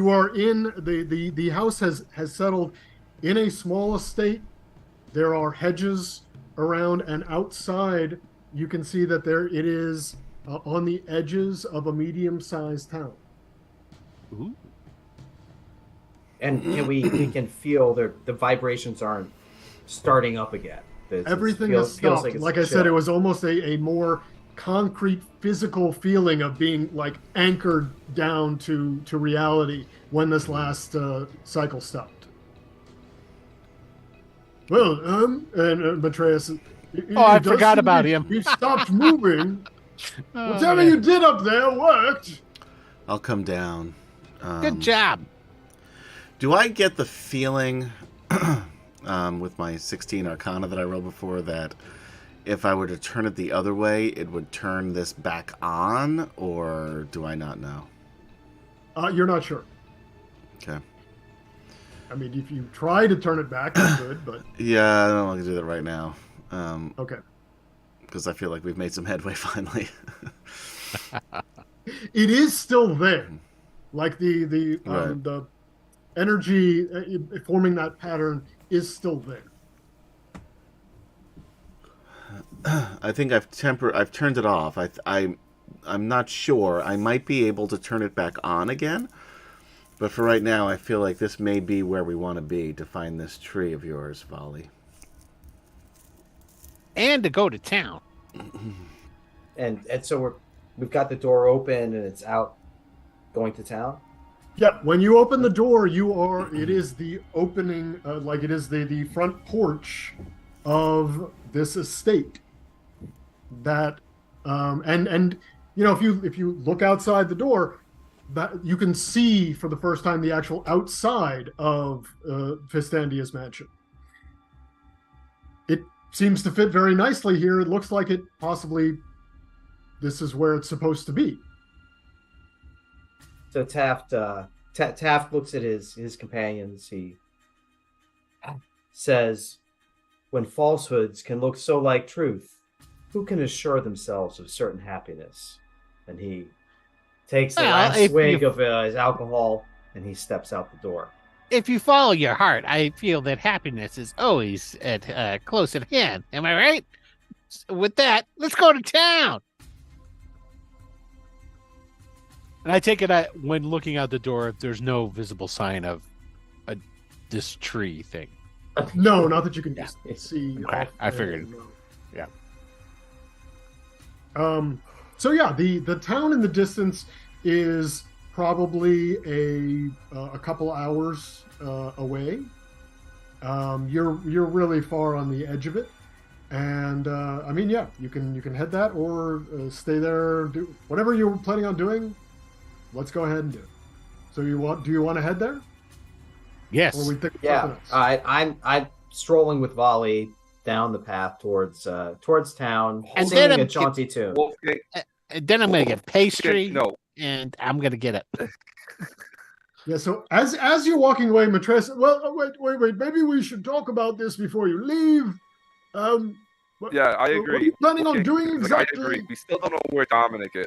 are in the house has settled in a small estate. There are hedges around, and outside you can see that it is on the edges of a medium-sized town. Ooh. And we can feel the vibrations aren't starting up again. Everything has stopped. Like I said, it was almost a more concrete physical feeling of being like anchored down to reality when this last cycle stopped. Well, and Matreus, I forgot about him. He stopped moving. Whatever you did up there worked. I'll come down. Good job. Do I get the feeling with my 16 Arcana that I rolled before that if I were to turn it the other way, it would turn this back on, or do I not know? You're not sure. Okay. I mean, if you try to turn it back, you could, but... Yeah, I don't want to do that right now. Okay. Because I feel like we've made some headway finally. It is still there. Like the energy forming that pattern is still there. I think I've turned it off. I'm not sure. I might be able to turn it back on again. But for right now, I feel like this may be where we want to be to find this tree of yours, Volley. And to go to town. And so we've got the door open and it's out going to town. Yeah, when you open the door, it is the opening, like it is the front porch of this estate. That, and you know, if you look outside the door, that you can see for the first time the actual outside of Fistandia's mansion. It seems to fit very nicely here. It looks like this is where it's supposed to be. So Taft looks at his companions. He says, "When falsehoods can look so like truth, who can assure themselves of certain happiness?" And he takes the last swig of his alcohol and he steps out the door. If you follow your heart, I feel that happiness is always close at hand. Am I right? With that, let's go to town. And I take it when looking out the door, there's no visible sign of this tree thing. No, not that you can just see. Okay, I figured. Yeah. So yeah, the town in the distance is probably a couple hours away. You're really far on the edge of it, and I mean, yeah, you can head that or stay there. Do whatever you're planning on doing. Let's go ahead and do it. So do you want to head there? Yes. Or we think yeah. I'm strolling with Volley down the path towards town, and singing then a jaunty tune. And then I'm going to get pastry. No. And I'm going to get it. Yeah, so as you're walking away, Matres, well, wait. Maybe we should talk about this before you leave. Yeah, I What are agree. you planning on Okay, doing it's like, I exactly? agree. We still don't know where Dominic is.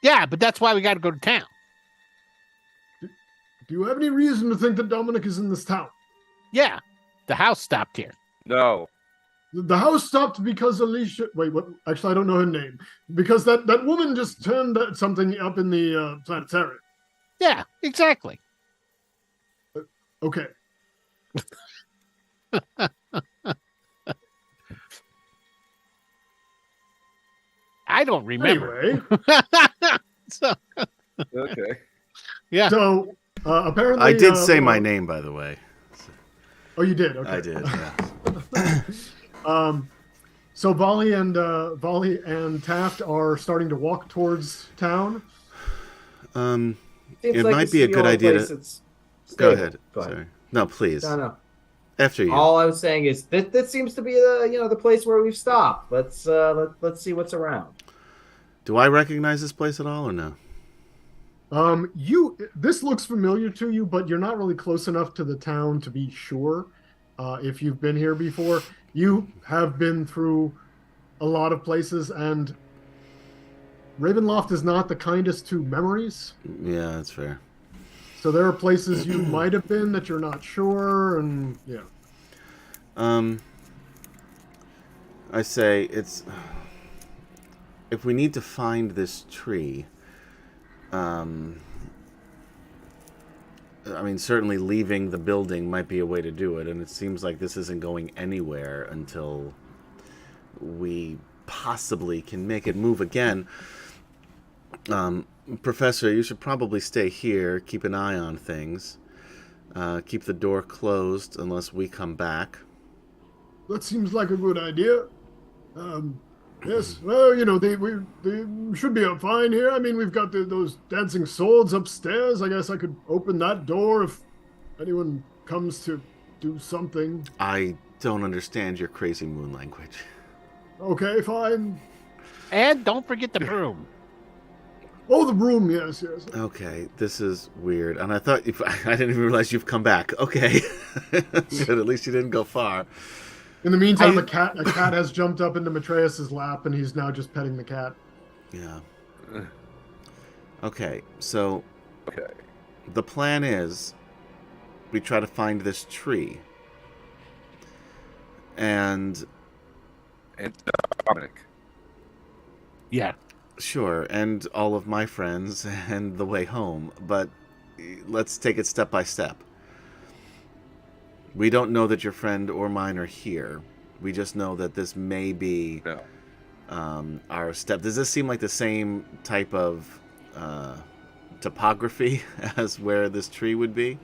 Yeah, but that's why we got to go to town. Do you have any reason to think that Dominic is in this town? Yeah, the house stopped here. No. The house stopped because Alicia. Wait, what? Actually, I don't know her name. Because that woman just turned something up in the planetarium. Yeah, exactly. Okay. I don't remember. Anyway, So, Okay. yeah. so apparently I did say my name, by the way. Oh, you did. Okay. I did. Yeah. So Volley and Taft are starting to walk towards town. Seems It like might this be a is the good only idea place to that's go stable. ahead. Go ahead. Sorry. No, please. No. After you. All I was saying is that seems to be the place where we've stopped. Let's see what's around. Do I recognize this place at all or no? This looks familiar to you, but you're not really close enough to the town to be sure. If you've been here before, you have been through a lot of places, and Ravenloft is not the kindest to memories. Yeah, that's fair. So there are places you might have been that you're not sure, and yeah. I say it's if we need to find this tree, I mean, certainly leaving the building might be a way to do it, and it seems like this isn't going anywhere until we possibly can make it move again. Professor, you should probably stay here, keep an eye on things, keep the door closed unless we come back. That seems like a good idea. Yes, well, they should be fine here. I mean, we've got those dancing swords upstairs. I guess I could open that door if anyone comes to do something. I don't understand your crazy moon language. Okay, fine. And don't forget the broom. Oh, the broom, yes. Okay, this is weird. And I thought, I didn't even realize you've come back. Okay. Good, at least you didn't go far. In the meantime, a cat has jumped up into Matreus's lap, and he's now just petting the cat. Yeah. Okay, so Okay. the plan is we try to find this tree. And Dominic. Yeah. sure, and all of my friends and the way home, but let's take it step by step. We don't know that your friend or mine are here. We just know that this may be our step. Does this seem like the same type of topography as where this tree would be?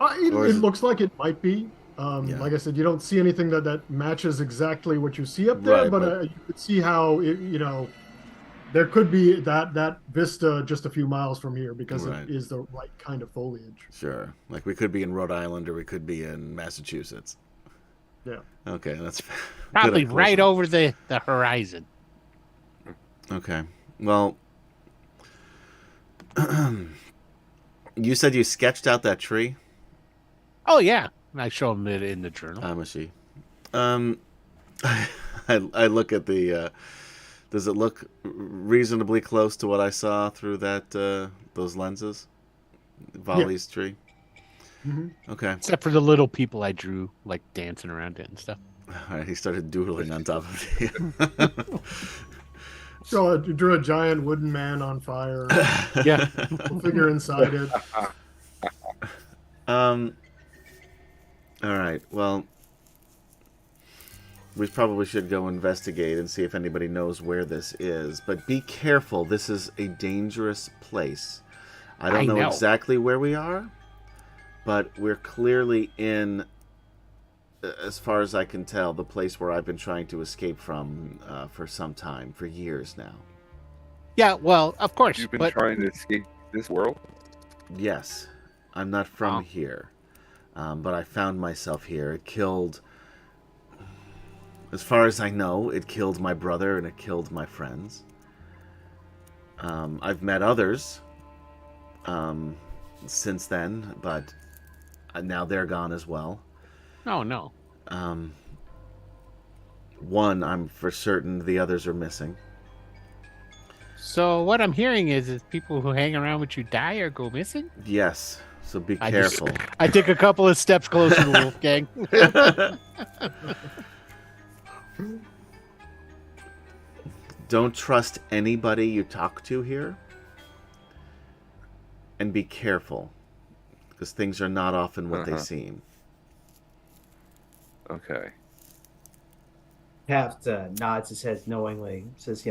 It looks like it might be. Yeah. Like I said, you don't see anything that matches exactly what you see up there, Right, but you could see how there could be that vista just a few miles from here because Right. it is the right kind of foliage. Sure. Like we could be in Rhode Island or we could be in Massachusetts. Yeah. Okay, that's Probably good right equation. over the horizon. Okay. Well, you said you sketched out that tree? Oh, yeah. I show him it in the journal. I'm a she. I look at the. Does it look reasonably close to what I saw through that those lenses? Volley's tree. Mm-hmm. Okay. Except for the little people I drew, like dancing around it and stuff. All right. He started doodling on top of it. So you drew a giant wooden man on fire. Yeah. Figure inside it. All right. Well, we probably should go investigate and see if anybody knows where this is. But be careful. This is a dangerous place. I don't know exactly where we are, but we're clearly in, as far as I can tell, the place where I've been trying to escape from for some time, for years now. Yeah, well, of course. You've been trying to escape this world? Yes. I'm not from here. But I found myself here. It killed, as far as I know, it killed my brother and it killed my friends. I've met others since then, but now they're gone as well. Oh, no. One, I'm for certain the others are missing. So what I'm hearing is people who hang around with you die or go missing? Yes, so be careful. I take a couple of steps closer to Wolfgang. Don't trust anybody you talk to here. And be careful, because things are not often what they seem. Okay. Taft nods his head knowingly. Says,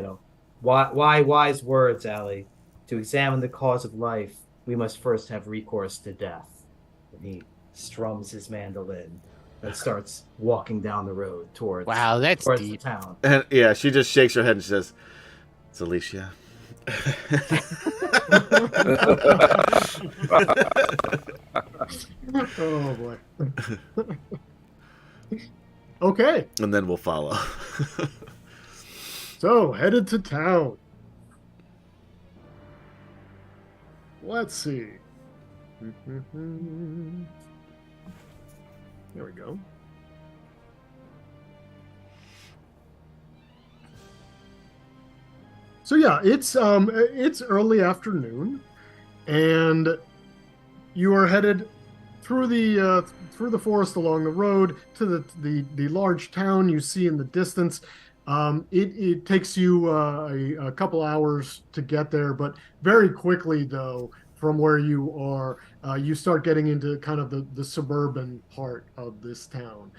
why wise words, Ali? To examine the cause of life, we must first have recourse to death. And he strums his mandolin and starts walking down the road towards deep. the town. And yeah, she just shakes her head and she says, "It's Alicia." Oh boy. Okay. And then we'll follow. So, headed to town. Let's see. There we go. So yeah, it's early afternoon, and you are headed through the forest along the road to the large town you see in the distance. It takes you a couple hours to get there, but very quickly though, from where you are, you start getting into kind of the suburban part of this town.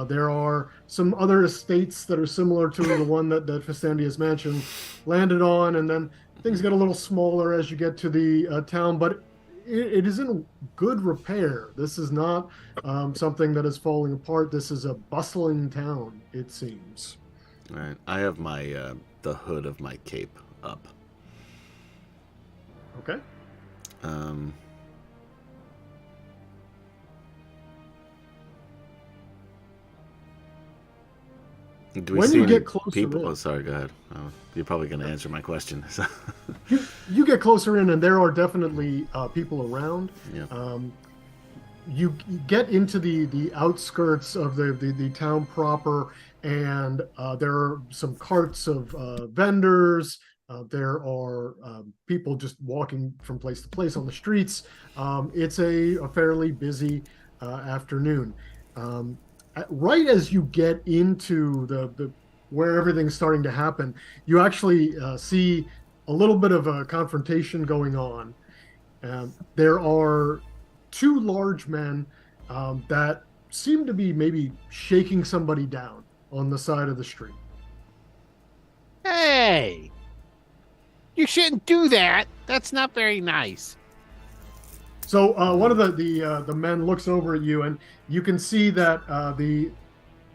There are some other estates that are similar to the one that Festandia's mansion landed on, and then things get a little smaller as you get to the town, but it is in good repair. This is not something that is falling apart. This is a bustling town, it seems. All right, I have my the hood of my cape up. Okay. Do we When see you any get closer people? in- Oh, sorry. Go ahead. You're probably going to answer my question. You get closer in, and there are definitely people around. Yeah. You get into the outskirts of the town proper, and there are some carts of vendors. There are people just walking from place to place on the streets. It's a fairly busy afternoon. Right as you get into the where everything's starting to happen, you actually see a little bit of a confrontation going on. There are two large men that seem to be maybe shaking somebody down on the side of the street. Hey! You shouldn't do that. That's not very nice. So one of the men looks over at you, and you can see that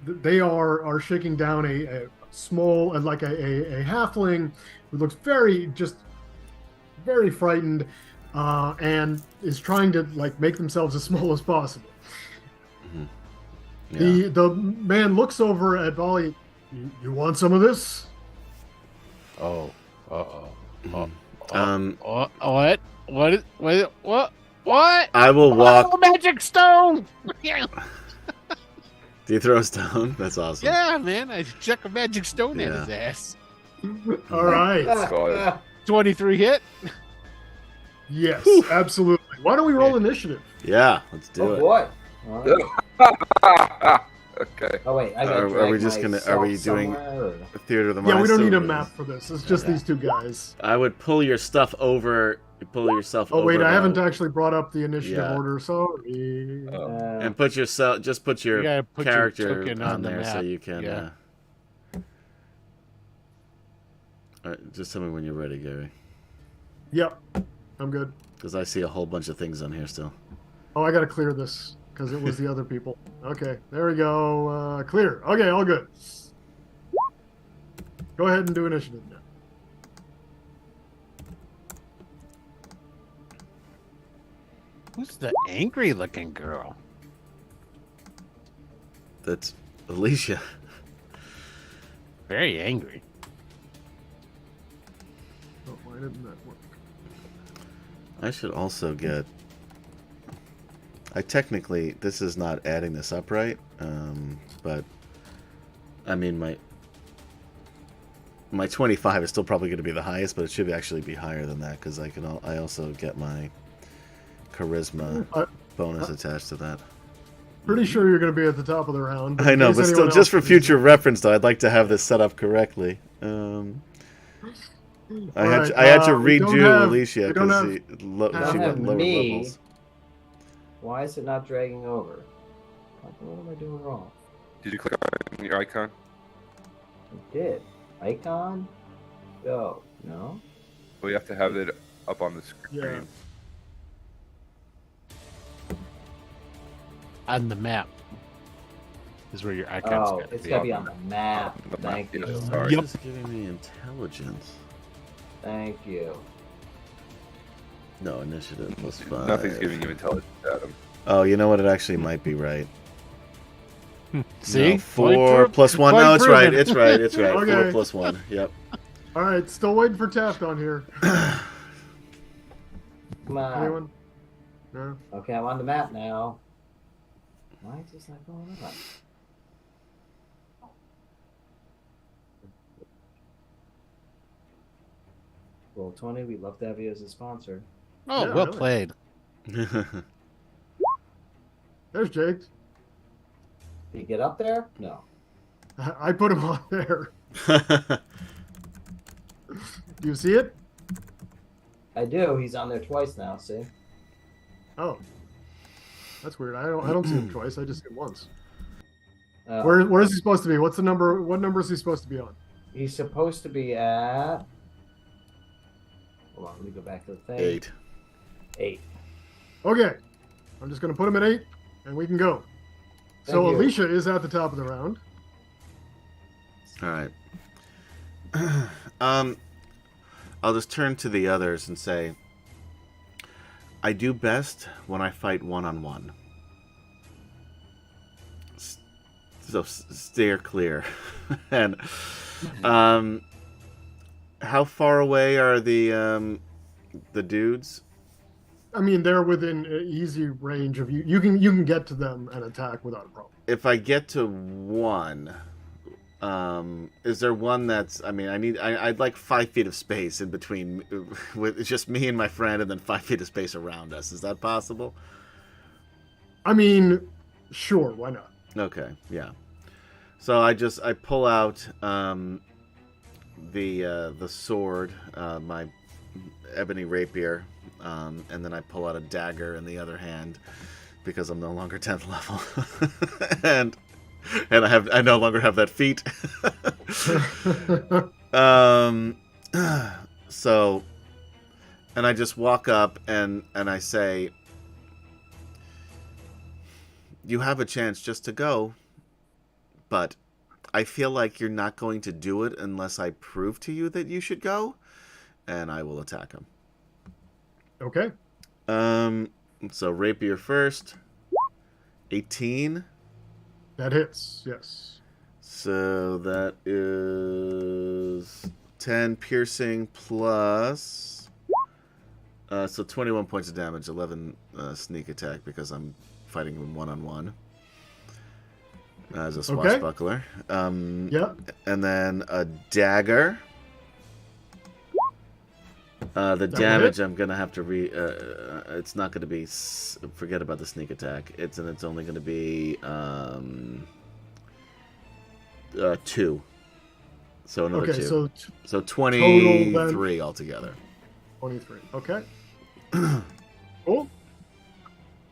they are shaking down a small, like a halfling who looks very frightened, and is trying to like make themselves as small as possible. Mm-hmm. Yeah. The man looks over at Volley. You want some of this? Oh. What? I will walk. Oh, magic stone! Do you throw a stone? That's awesome. Yeah, man. I chuck a magic stone at his ass. All right. Go 23 hit. Yes, absolutely. Why don't we roll initiative? Yeah, let's do it. Boy. Okay. Oh wait, Are we just gonna? Are we doing theater of the mind? Yeah, we don't need a map for this. It's just these two guys. I would pull your stuff over. Pull yourself over. Oh wait, I haven't actually brought up the initiative Yeah. order. Sorry. And put yourself. Just put your You gotta put your character token on on the there so map. you can. Yeah. All right, just tell me when you're ready, Gary. Yep, I'm good. Because I see a whole bunch of things on here still. Oh, I gotta clear this because it was the other people. Okay, there we go. Clear. Okay, all good. Go ahead and do initiative now. Who's the angry-looking girl? That's Alicia. Very angry. Oh, why didn't that work? I should also get... technically, this is not adding this up right, but I mean, my 25 is still probably going to be the highest, but it should actually be higher than that because I also get my charisma bonus attached to that. Pretty sure you're going to be at the top of the round. I know, but still, just for future reference, though, I'd like to have this set up correctly. I had to redo Alicia because she went lower levels. Why is it not dragging over? What am I doing wrong? Did you click on your icon? I did. Icon? Go. No? We have to have it up on the screen. Yeah. On the map is where your icon's Oh, it's got to be on the map. Thank you. Sorry. Yep. It's giving me intelligence. Thank you. No, initiative plus 5. Nothing's giving you intelligence, Adam. Oh, you know what? It actually might be right. See? No, 4 plus 1. No, it's right. It's right. It's right. Okay. 4 plus 1. Yep. All right, still waiting for Taft on here. Come on. Anyone? No. Okay, I'm on the map now. Why is this not going on? Roll20, we'd love to have you as a sponsor. Oh, Yeah, well really. played. There's Jake. Did you get up there? No. I put him on there. Do you see it? I do. He's on there twice now, see? Oh, that's weird. I don't see him twice. I just see him once. Uh, Where is he supposed to be? What's the number? What number is he supposed to be on? He's supposed to be at... Hold on, let me go back to the thing. 8. 8. Okay, I'm just gonna put him at 8, and we can go. So Thank you. Alicia is at the top of the round. All right. I'll just turn to the others and say, I do best when I fight one-on-one. So steer clear. And how far away are the dudes? I mean, they're within easy range of you. You can get to them and attack without a problem. If I get to one, is there one that's? I mean, I'd like 5 feet of space in between, with it's just me and my friend, and then 5 feet of space around us. Is that possible? I mean, sure, why not? Okay, yeah. So I pull out the sword, my ebony rapier, and then I pull out a dagger in the other hand because I'm no longer 10th level, and I no longer have that feat. So, and I just walk up and I say, you have a chance just to go, but I feel like you're not going to do it unless I prove to you that you should go, and I will attack him. Okay. So rapier first. 18. That hits, yes. So that is 10 piercing plus... so 21 points of damage, 11 sneak attack because I'm fighting him one-on-one. As a swashbuckler. Yeah. And then a dagger. The That damage I'm going to have to it's not going to be... Forget about the sneak attack. It's only going to be 2. So another 2. So 23 altogether. 23. Okay. Cool.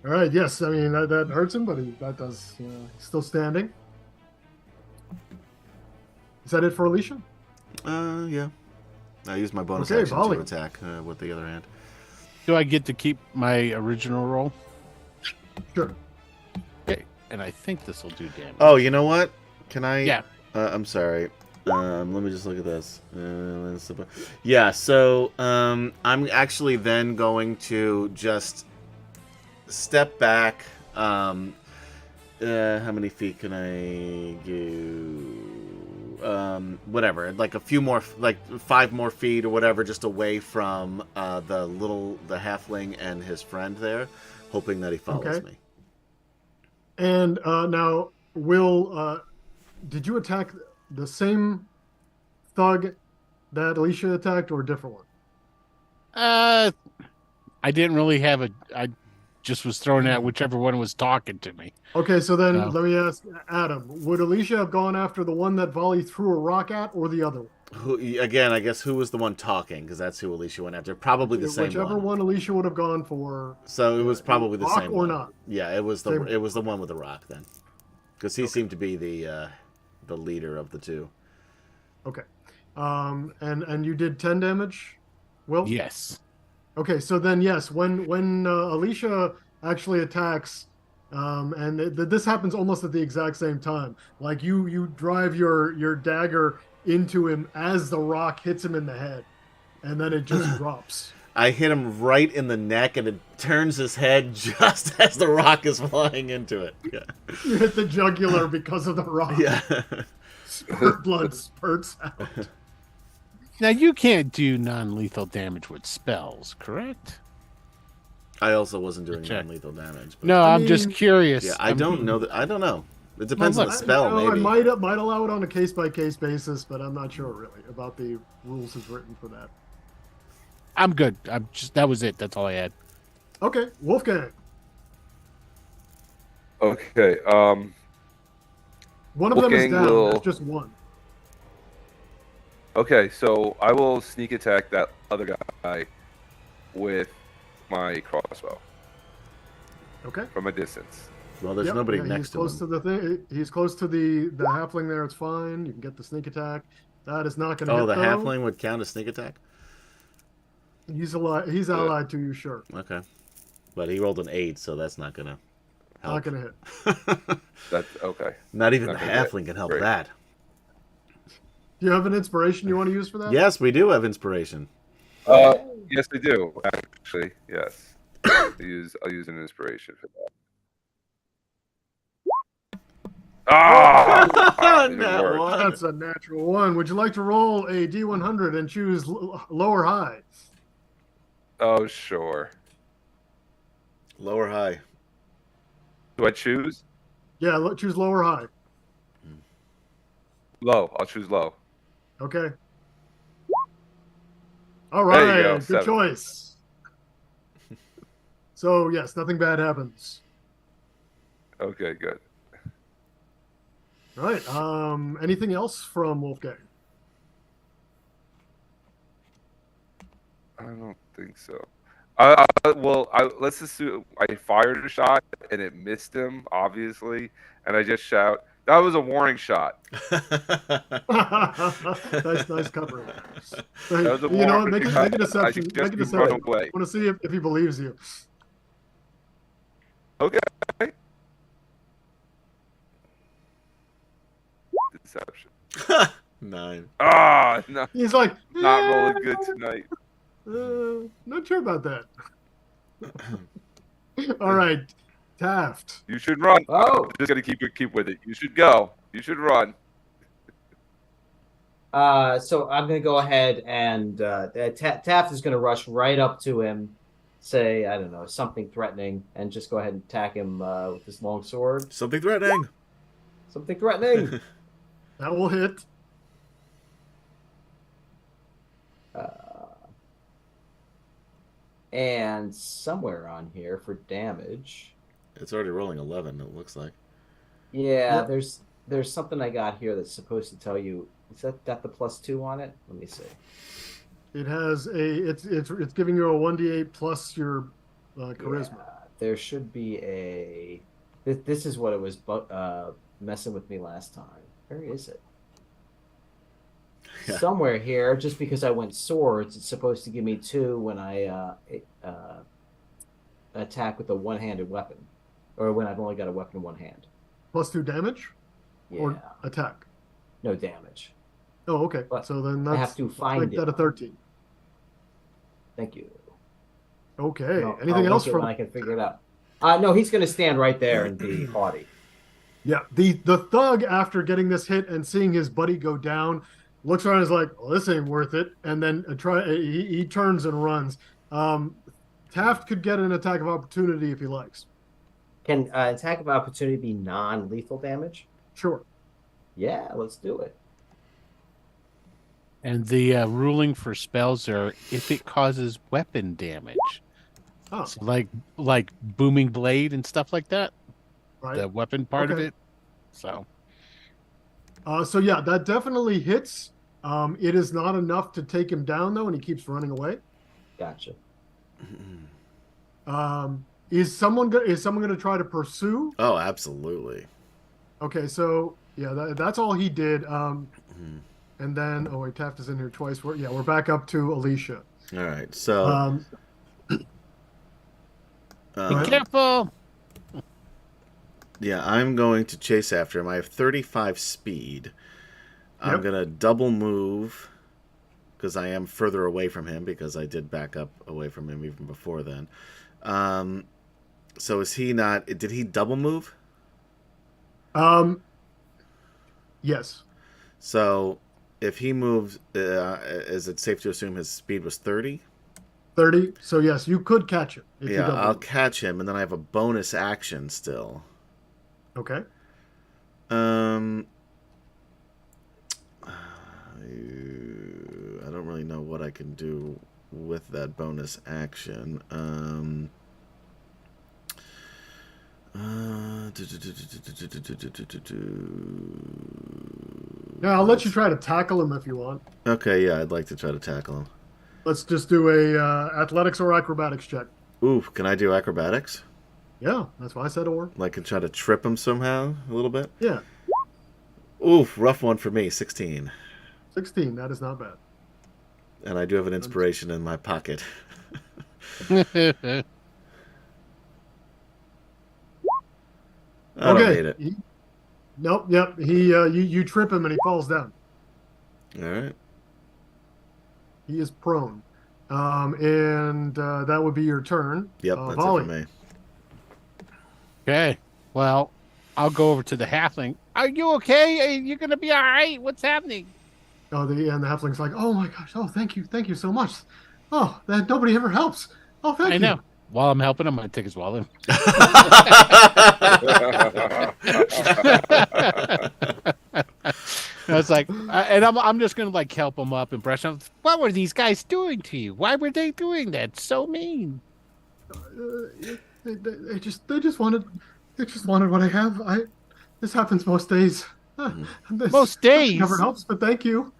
All right. Yes. I mean that hurts him, but that does. He's still standing. Is that it for Alicia? Yeah. I use my bonus Okay, action volley. to attack with the other hand. Do I get to keep my original roll? Sure. Okay. And I think this will do damage. Oh, you know what? Can I? Yeah. I'm sorry. Let me just look at this. Yeah. So I'm actually then going to just step back. How many feet can I do? whatever, like a few more, like 5 more feet or whatever, just away from the halfling and his friend there, hoping that he follows me. And now, Will, did you attack the same thug that Alicia attacked, or a different one? I didn't really have I just was throwing out whichever one was talking to me. Okay, so then let me ask Adam: would Alicia have gone after the one that Volley threw a rock at, or the other one? Again, I guess who was the one talking? Because that's who Alicia went after. Probably the same Whichever one Alicia would have gone for. So it was probably the same or one. Not. Yeah, it was the one with the rock then, because he seemed to be the leader of the two. Okay, and you did 10 damage, Will? Yes. Okay, so then yes, when Alicia actually attacks, and this happens almost at the exact same time. Like you drive your dagger into him as the rock hits him in the head, and then it just drops. I hit him right in the neck, and it turns his head just as the rock is flying into it. Yeah. You hit the jugular because of the rock. Yeah. Blood spurts out. Now, you can't do non-lethal damage with spells, correct? I also wasn't doing non-lethal damage. But... No, I'm just curious. Yeah, I don't know. I don't know. It depends on the spell, maybe. I might allow it on a case-by-case basis, but I'm not sure, really, about the rules as written for that. I'm good. That was it. That's all I had. Okay, Wolfgang. Okay, one of them is down. That's just one. Okay, so I will sneak attack that other guy with my crossbow. Okay. From a distance. Well, there's nobody next to him. He's close to the thing. He's close to the halfling there. It's fine. You can get the sneak attack. That is not going to hit. Oh, the halfling would count as sneak attack? He's allied to you, sure. Okay. But he rolled an 8, so that's not going to help. Not going to hit. That's okay. Not even the halfling can help that. Do you have an inspiration you want to use for that? Yes, we do have inspiration. Yes, I do. Actually, yes. I'll use an inspiration for that. That's a natural one. Would you like to roll a D100 and choose low or high? Oh, sure. Low or high? Do I choose? Yeah, choose low or high. Low. I'll choose low. Okay. All right. Go, good 7. choice. So, yes, nothing bad happens. Okay, good. All right. Anything else from Wolfgang? I don't think so. Let's assume I fired a shot and it missed him, obviously, and I just shout, "That was a warning shot." nice covering. That was a you know, warning make a deception. Make a deception. I want to see if he believes you. Okay. Deception. 9. Ah, no. He's like, not rolling good tonight. Not sure about that. All right, Taft. You should run. Oh, I'm just gonna keep with it. You should go. You should run. So I'm gonna go ahead and Taft is gonna rush right up to him, say, I don't know, something threatening, and just go ahead and attack him with this long sword. Something threatening. Something threatening. That will hit. And somewhere on here for damage. It's already rolling 11, it looks like. Yeah, yep. There's something I got here that's supposed to tell you. Is that got the +2 on it? Let me see. It has it's giving you a 1d8 plus your charisma. Yeah, there should be a. This is what it was messing with me last time. Where is it? Yeah. Somewhere here, just because I went swords, it's supposed to give me 2 when I attack with a one-handed weapon, or when I've only got a weapon in one hand. +2 damage, yeah. Or attack. No damage. Oh, okay. But so then that's, I have to find make that a 13. Thank you. Okay. Anything else from? I can figure it out. No, he's going to stand right there and be haughty. Yeah, the thug, after getting this hit and seeing his buddy go down, looks around and is like, well, this ain't worth it, and then he turns and runs. Taft could get an attack of opportunity if he likes. Can attack of opportunity be non-lethal damage? Sure. Yeah, let's do it. And the ruling for spells are if it causes weapon damage. Oh, So like booming blade and stuff like that. right. The weapon part of Okay. it. So So yeah, that definitely hits. It is not enough to take him down though, and he keeps running away. Gotcha. Is someone going to try to pursue? Oh, absolutely. Okay, so yeah, that's all he did. Mhm. And then oh wait, Taft is in here twice. We're back up to Alicia. All right. So, be um, careful. yeah, I'm going to chase after him. I have 35 speed. I'm Yep. going to double move because I am further away from him because I did back up away from him even before then. So is he not? Did he double move? Yes. So if he moves, is it safe to assume his speed was 30? 30. So yes, you could catch it if you Yeah, double I'll move. catch him, and then I have a bonus action still. Okay. I don't really know what I can do with that bonus action. Yeah, I'll let you try to tackle him if you want. Okay, yeah, I'd like to try to tackle him. Let's just do a athletics or acrobatics check. Ooh, can I do acrobatics? Yeah, that's why I said or. Like, and try to trip him somehow a little bit? Yeah, Oof, rough one for me, 16. 16. That is not bad. And I do have an inspiration in my pocket. I don't Okay. hate it. Nope. Yep. You trip him and he falls down. All right. He is prone. And that would be your turn. Yep, that's Volley. it for me. Okay. Well, I'll go over to the halfling. Are you okay? Are you gonna be all right? What's happening? Oh, the halfling's like, oh my gosh, oh thank you so much. Oh, that nobody ever helps. Oh, thank I you. know. While I'm helping him, I take his wallet. I was like, and I'm just gonna like help him up and brush him. What were these guys doing to you? Why were they doing that? So mean. They just wanted what I have. This happens most days. Most days? never helps, but thank you.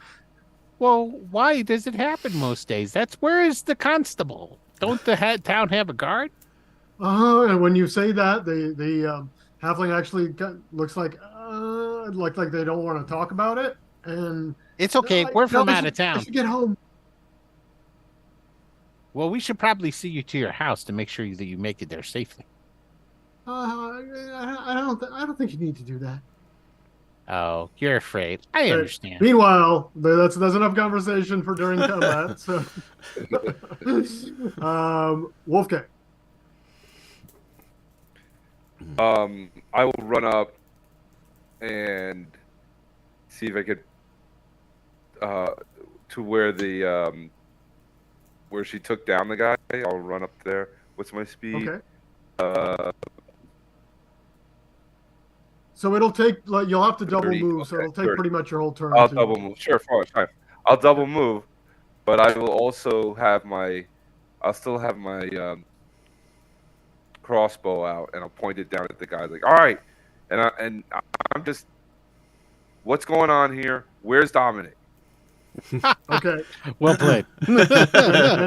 Well, why does it happen most days? Where is the constable? Don't the town have a guard? And when you say that, the halfling actually looks like they don't want to talk about it, and It's okay. We're from out of I town. should get home. Well, we should probably see you to your house to make sure that you make it there safely. I don't think you need to do that. Oh, you're afraid. I understand. Meanwhile, that's enough conversation for during combat. So, Wolfgang. I will run up and see if I could to where the where she took down the guy. I'll run up there. What's my speed? Okay. So it'll take you'll have to double 30, move. So okay, it'll take 30. pretty much your whole turn. I'll to- double move. Sure, fine. I'll double move, but I will also have I'll still have my crossbow out, and I'll point it down at the guy. Like, all right, and I'm just, what's going on here? Where's Dominic? Okay. Well played. And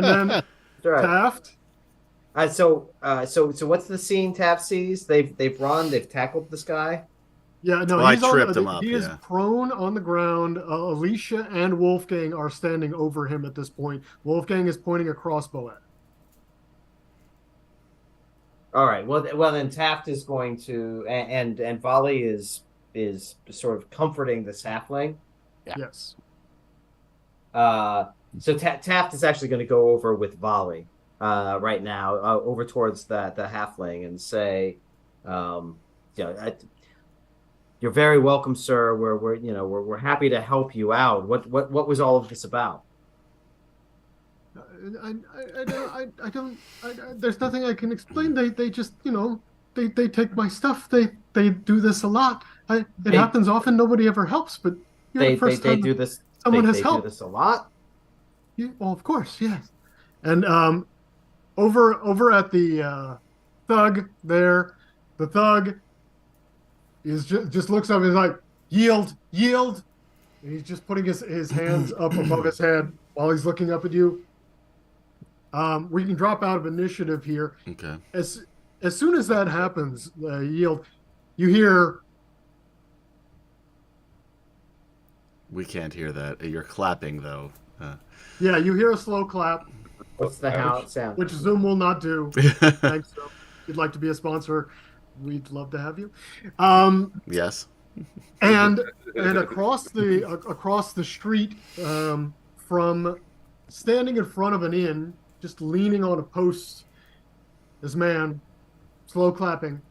then All right. Taft. So what's the scene Taft sees? They've run. They've tackled this guy. Yeah, no, Well, I he's on, tripped him up, He is yeah. prone on the ground. Alicia and Wolfgang are standing over him at this point. Wolfgang is pointing a crossbow at him. All right. Well, then Taft is going to, and Volley is sort of comforting the halfling. Yeah. Yes. So Taft is actually going to go over with Volley right now, over towards the halfling and say, You're very welcome, sir. We're happy to help you out. What was all of this about? There's nothing I can explain. They just, they take my stuff. They do this a lot. It They happens often. Nobody ever helps, but you're the first they time do this. someone has They do helped. this a lot. Well, of course, yes. And over at the thug there, the thug is just looks up and is like, yield, yield. And he's just putting his hands up above his head while he's looking up at you. We can drop out of initiative here. Okay. As soon as that happens, yield, you hear. We can't hear that. You're clapping though. Yeah, you hear a slow clap. What's the how it sound? Which Zoom will not do. Thanks, Zoom. If you'd like to be a sponsor, we'd love to have you. Yes. And across the street, from standing in front of an inn, just leaning on a post, this man, slow clapping,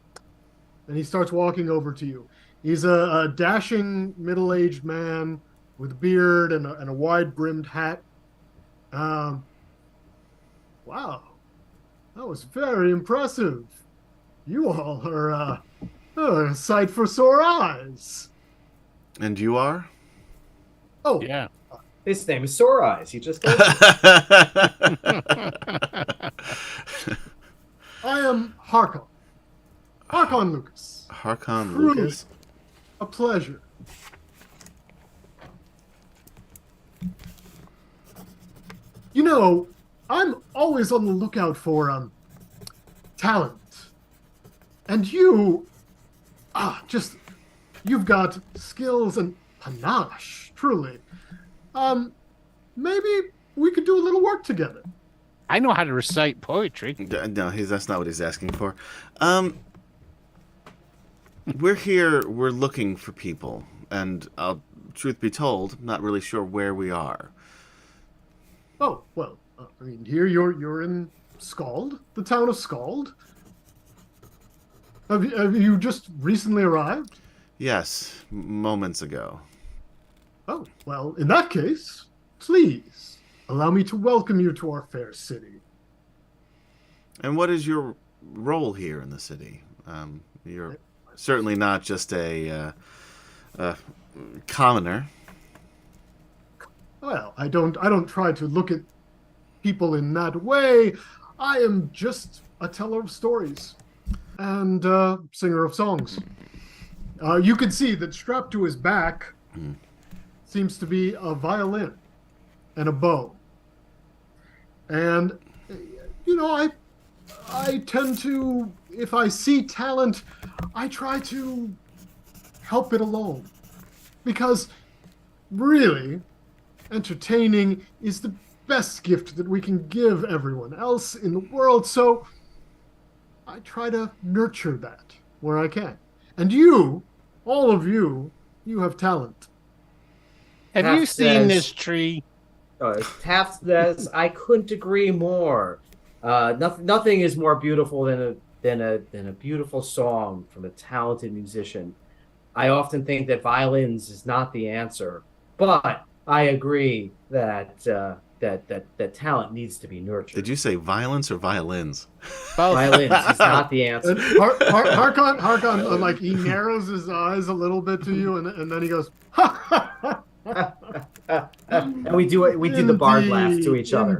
and he starts walking over to you. He's a dashing middle-aged man with a beard and a wide-brimmed hat. Wow, that was very impressive. You all are a sight for sore eyes. And you are? Oh, Yeah. His name is Sore Eyes. He just told I am Harkon. Harkon Lucas. Harkon Truly Lucas? a pleasure. You know, I'm always on the lookout for talent. And you've got skills and panache, truly. Maybe we could do a little work together. I know how to recite poetry. No, that's not what he's asking for. We're here, we're looking for people, and truth be told, I'm not really sure where we are. Oh, well, I mean, here you're in Scald, the town of Scald. Have you just recently arrived? Yes, moments ago. Oh, well, in that case, please allow me to welcome you to our fair city. And what is your role here in the city? You're certainly not just a commoner. Well, I don't try to look at people in that way. I am just a teller of stories and singer of songs. You can see that strapped to his back seems to be a violin and a bow. And I tend to, if I see talent, I try to help it along. Because really, entertaining is the best gift that we can give everyone else in the world. So I try to nurture that where I can. And you, all of you, you have talent. Have you seen this tree? Taft says, I couldn't agree more. Nothing is more beautiful than a beautiful song from a talented musician. I often think that violins is not the answer, but I agree that that talent needs to be nurtured. Did you say violence or violins? Both. Violins is not the answer. Harkon, like, he narrows his eyes a little bit to you, and then he goes, And we do the bard laugh to each other.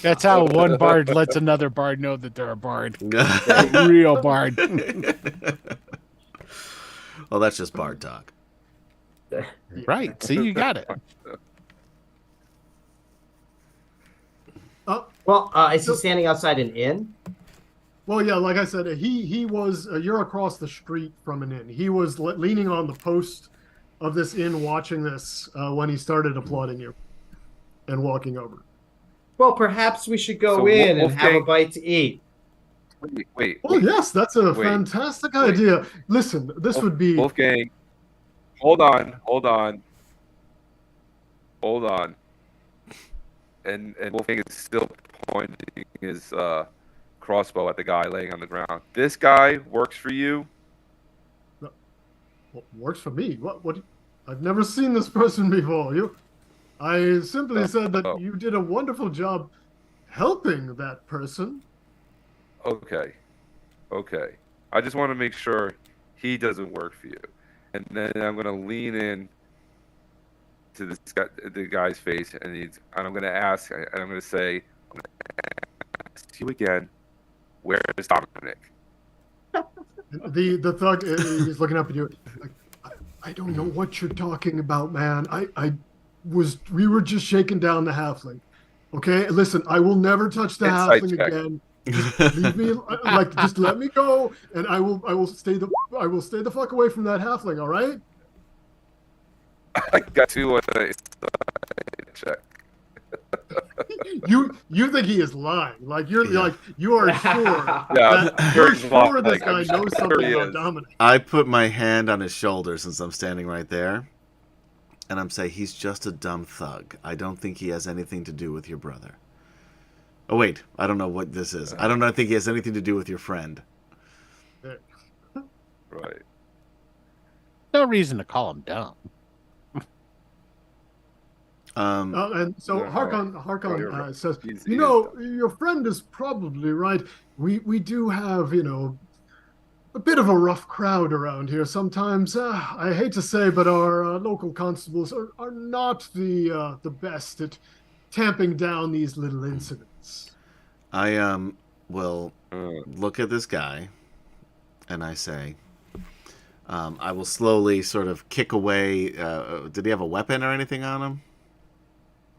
That's how one bard lets another bard know that they're a bard. Real bard. Well, that's just bard talk. Right. See, you got it. Well, is he standing outside an inn? Well, yeah, like I said, he was. You're across the street from an inn. He was leaning on the post of this inn, watching this when he started applauding you and walking over. Well, perhaps we should go in and have a bite to eat. Wait. Oh, yes, that's a fantastic idea. Listen, this would be... Wolfgang, hold on. And Wolfgang is still pointing his crossbow at the guy laying on the ground. This guy works for you? Works for me. What? I've never seen this person before. I simply said that Oh, you did a wonderful job helping that person. okay. Okay. I just want to make sure he doesn't work for you. And then I'm going to lean in to the guy's face, and I'm going to ask, and I'm going to say, I'm going to ask you again, where is Dominic? The thug is looking up at you like, I don't know what you're talking about, man. We were just shaking down the halfling. Okay, listen, I will never touch the Insight halfling check. again. Just leave me, like, just let me go, and I will stay the fuck away from that halfling. All right? I got 2 on the insight check. You think he is lying? Like you are sure Yeah, that you're very sure this like, guy I'm knows sure something he about is. Dominic. I put my hand on his shoulder since I'm standing right there, and I'm saying he's just a dumb thug. I don't think he has anything to do with your brother. Oh wait, I don't know what this is. I don't think he has anything to do with your friend. Right. No reason to call him dumb. And so No. Harkon says, He is your friend is probably right. We do have, a bit of a rough crowd around here sometimes. I hate to say, but our local constables are not the best at tamping down these little incidents. I will dumb. look at this guy, and I say, I will slowly sort of kick away. Did he have a weapon or anything on him?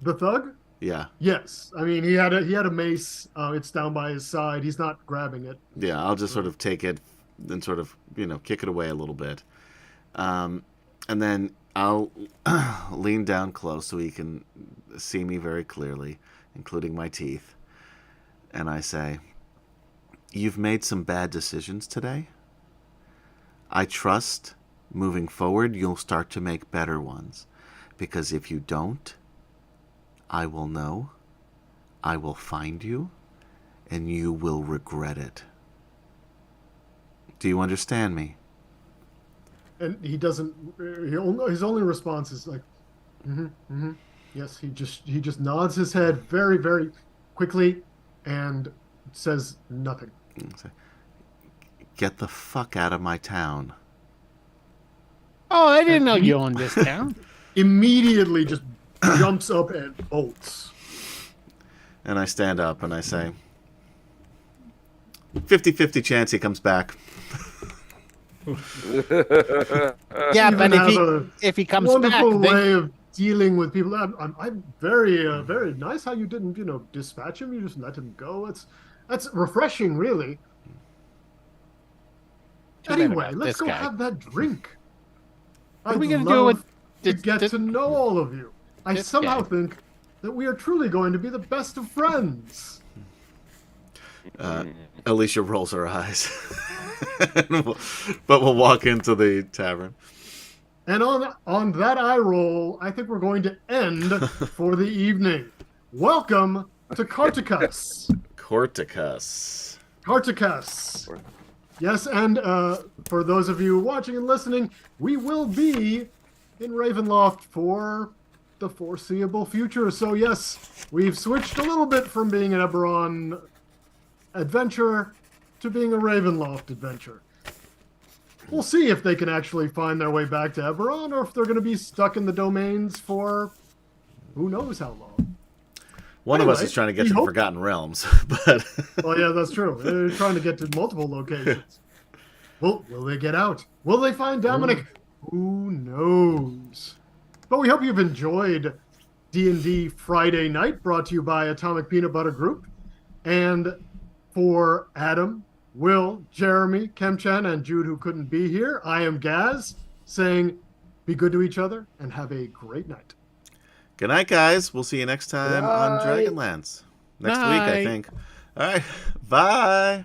The thug? Yeah. Yes. I mean, he had a mace. It's down by his side. He's not grabbing it. Yeah, I'll just sort of take it and sort of, kick it away a little bit. And then I'll lean down close so he can see me very clearly, including my teeth. And I say, you've made some bad decisions today. I trust moving forward you'll start to make better ones. Because if you don't, I will know, I will find you, and you will regret it. Do you understand me? And he doesn't. His only response is like, mm-hmm, mm-hmm. Yes. He just nods his head very, very quickly and says nothing. Get the fuck out of my town. Oh, I didn't know you owned this town. Immediately just jumps up and bolts. And I stand up and I say, 50-50 chance he comes back. Yeah, but if he comes back, wonderful way of dealing with people. I'm very very nice how you didn't dispatch him. You just let him go. That's refreshing, really. Anyway, let's go have that drink. What are we gonna do with to get to know all of you? I somehow think that we are truly going to be the best of friends. Alicia rolls her eyes. But we'll walk into the tavern. And on that eye roll, I think we're going to end for the evening. Welcome to Carticus. Corticus. Carticus. Yes, and for those of you watching and listening, we will be in Ravenloft for the foreseeable future. So yes, we've switched a little bit from being an Eberron adventure to being a Ravenloft adventure. We'll see if they can actually find their way back to Eberron, or if they're going to be stuck in the domains for who knows how long. One of us is trying to get to the Forgotten Realms, but... Well, yeah, that's true. They're trying to get to multiple locations. Will they get out? Will they find Dominic? Who knows? But we hope you've enjoyed D&D Friday Night, brought to you by Atomic Peanut Butter Group. And for Adam, Will, Jeremy, Kemchan, and Jude, who couldn't be here, I am Gaz, saying be good to each other and have a great night. Good night, guys. We'll see you next time on Dragonlance. Next week, I think. All right. Bye.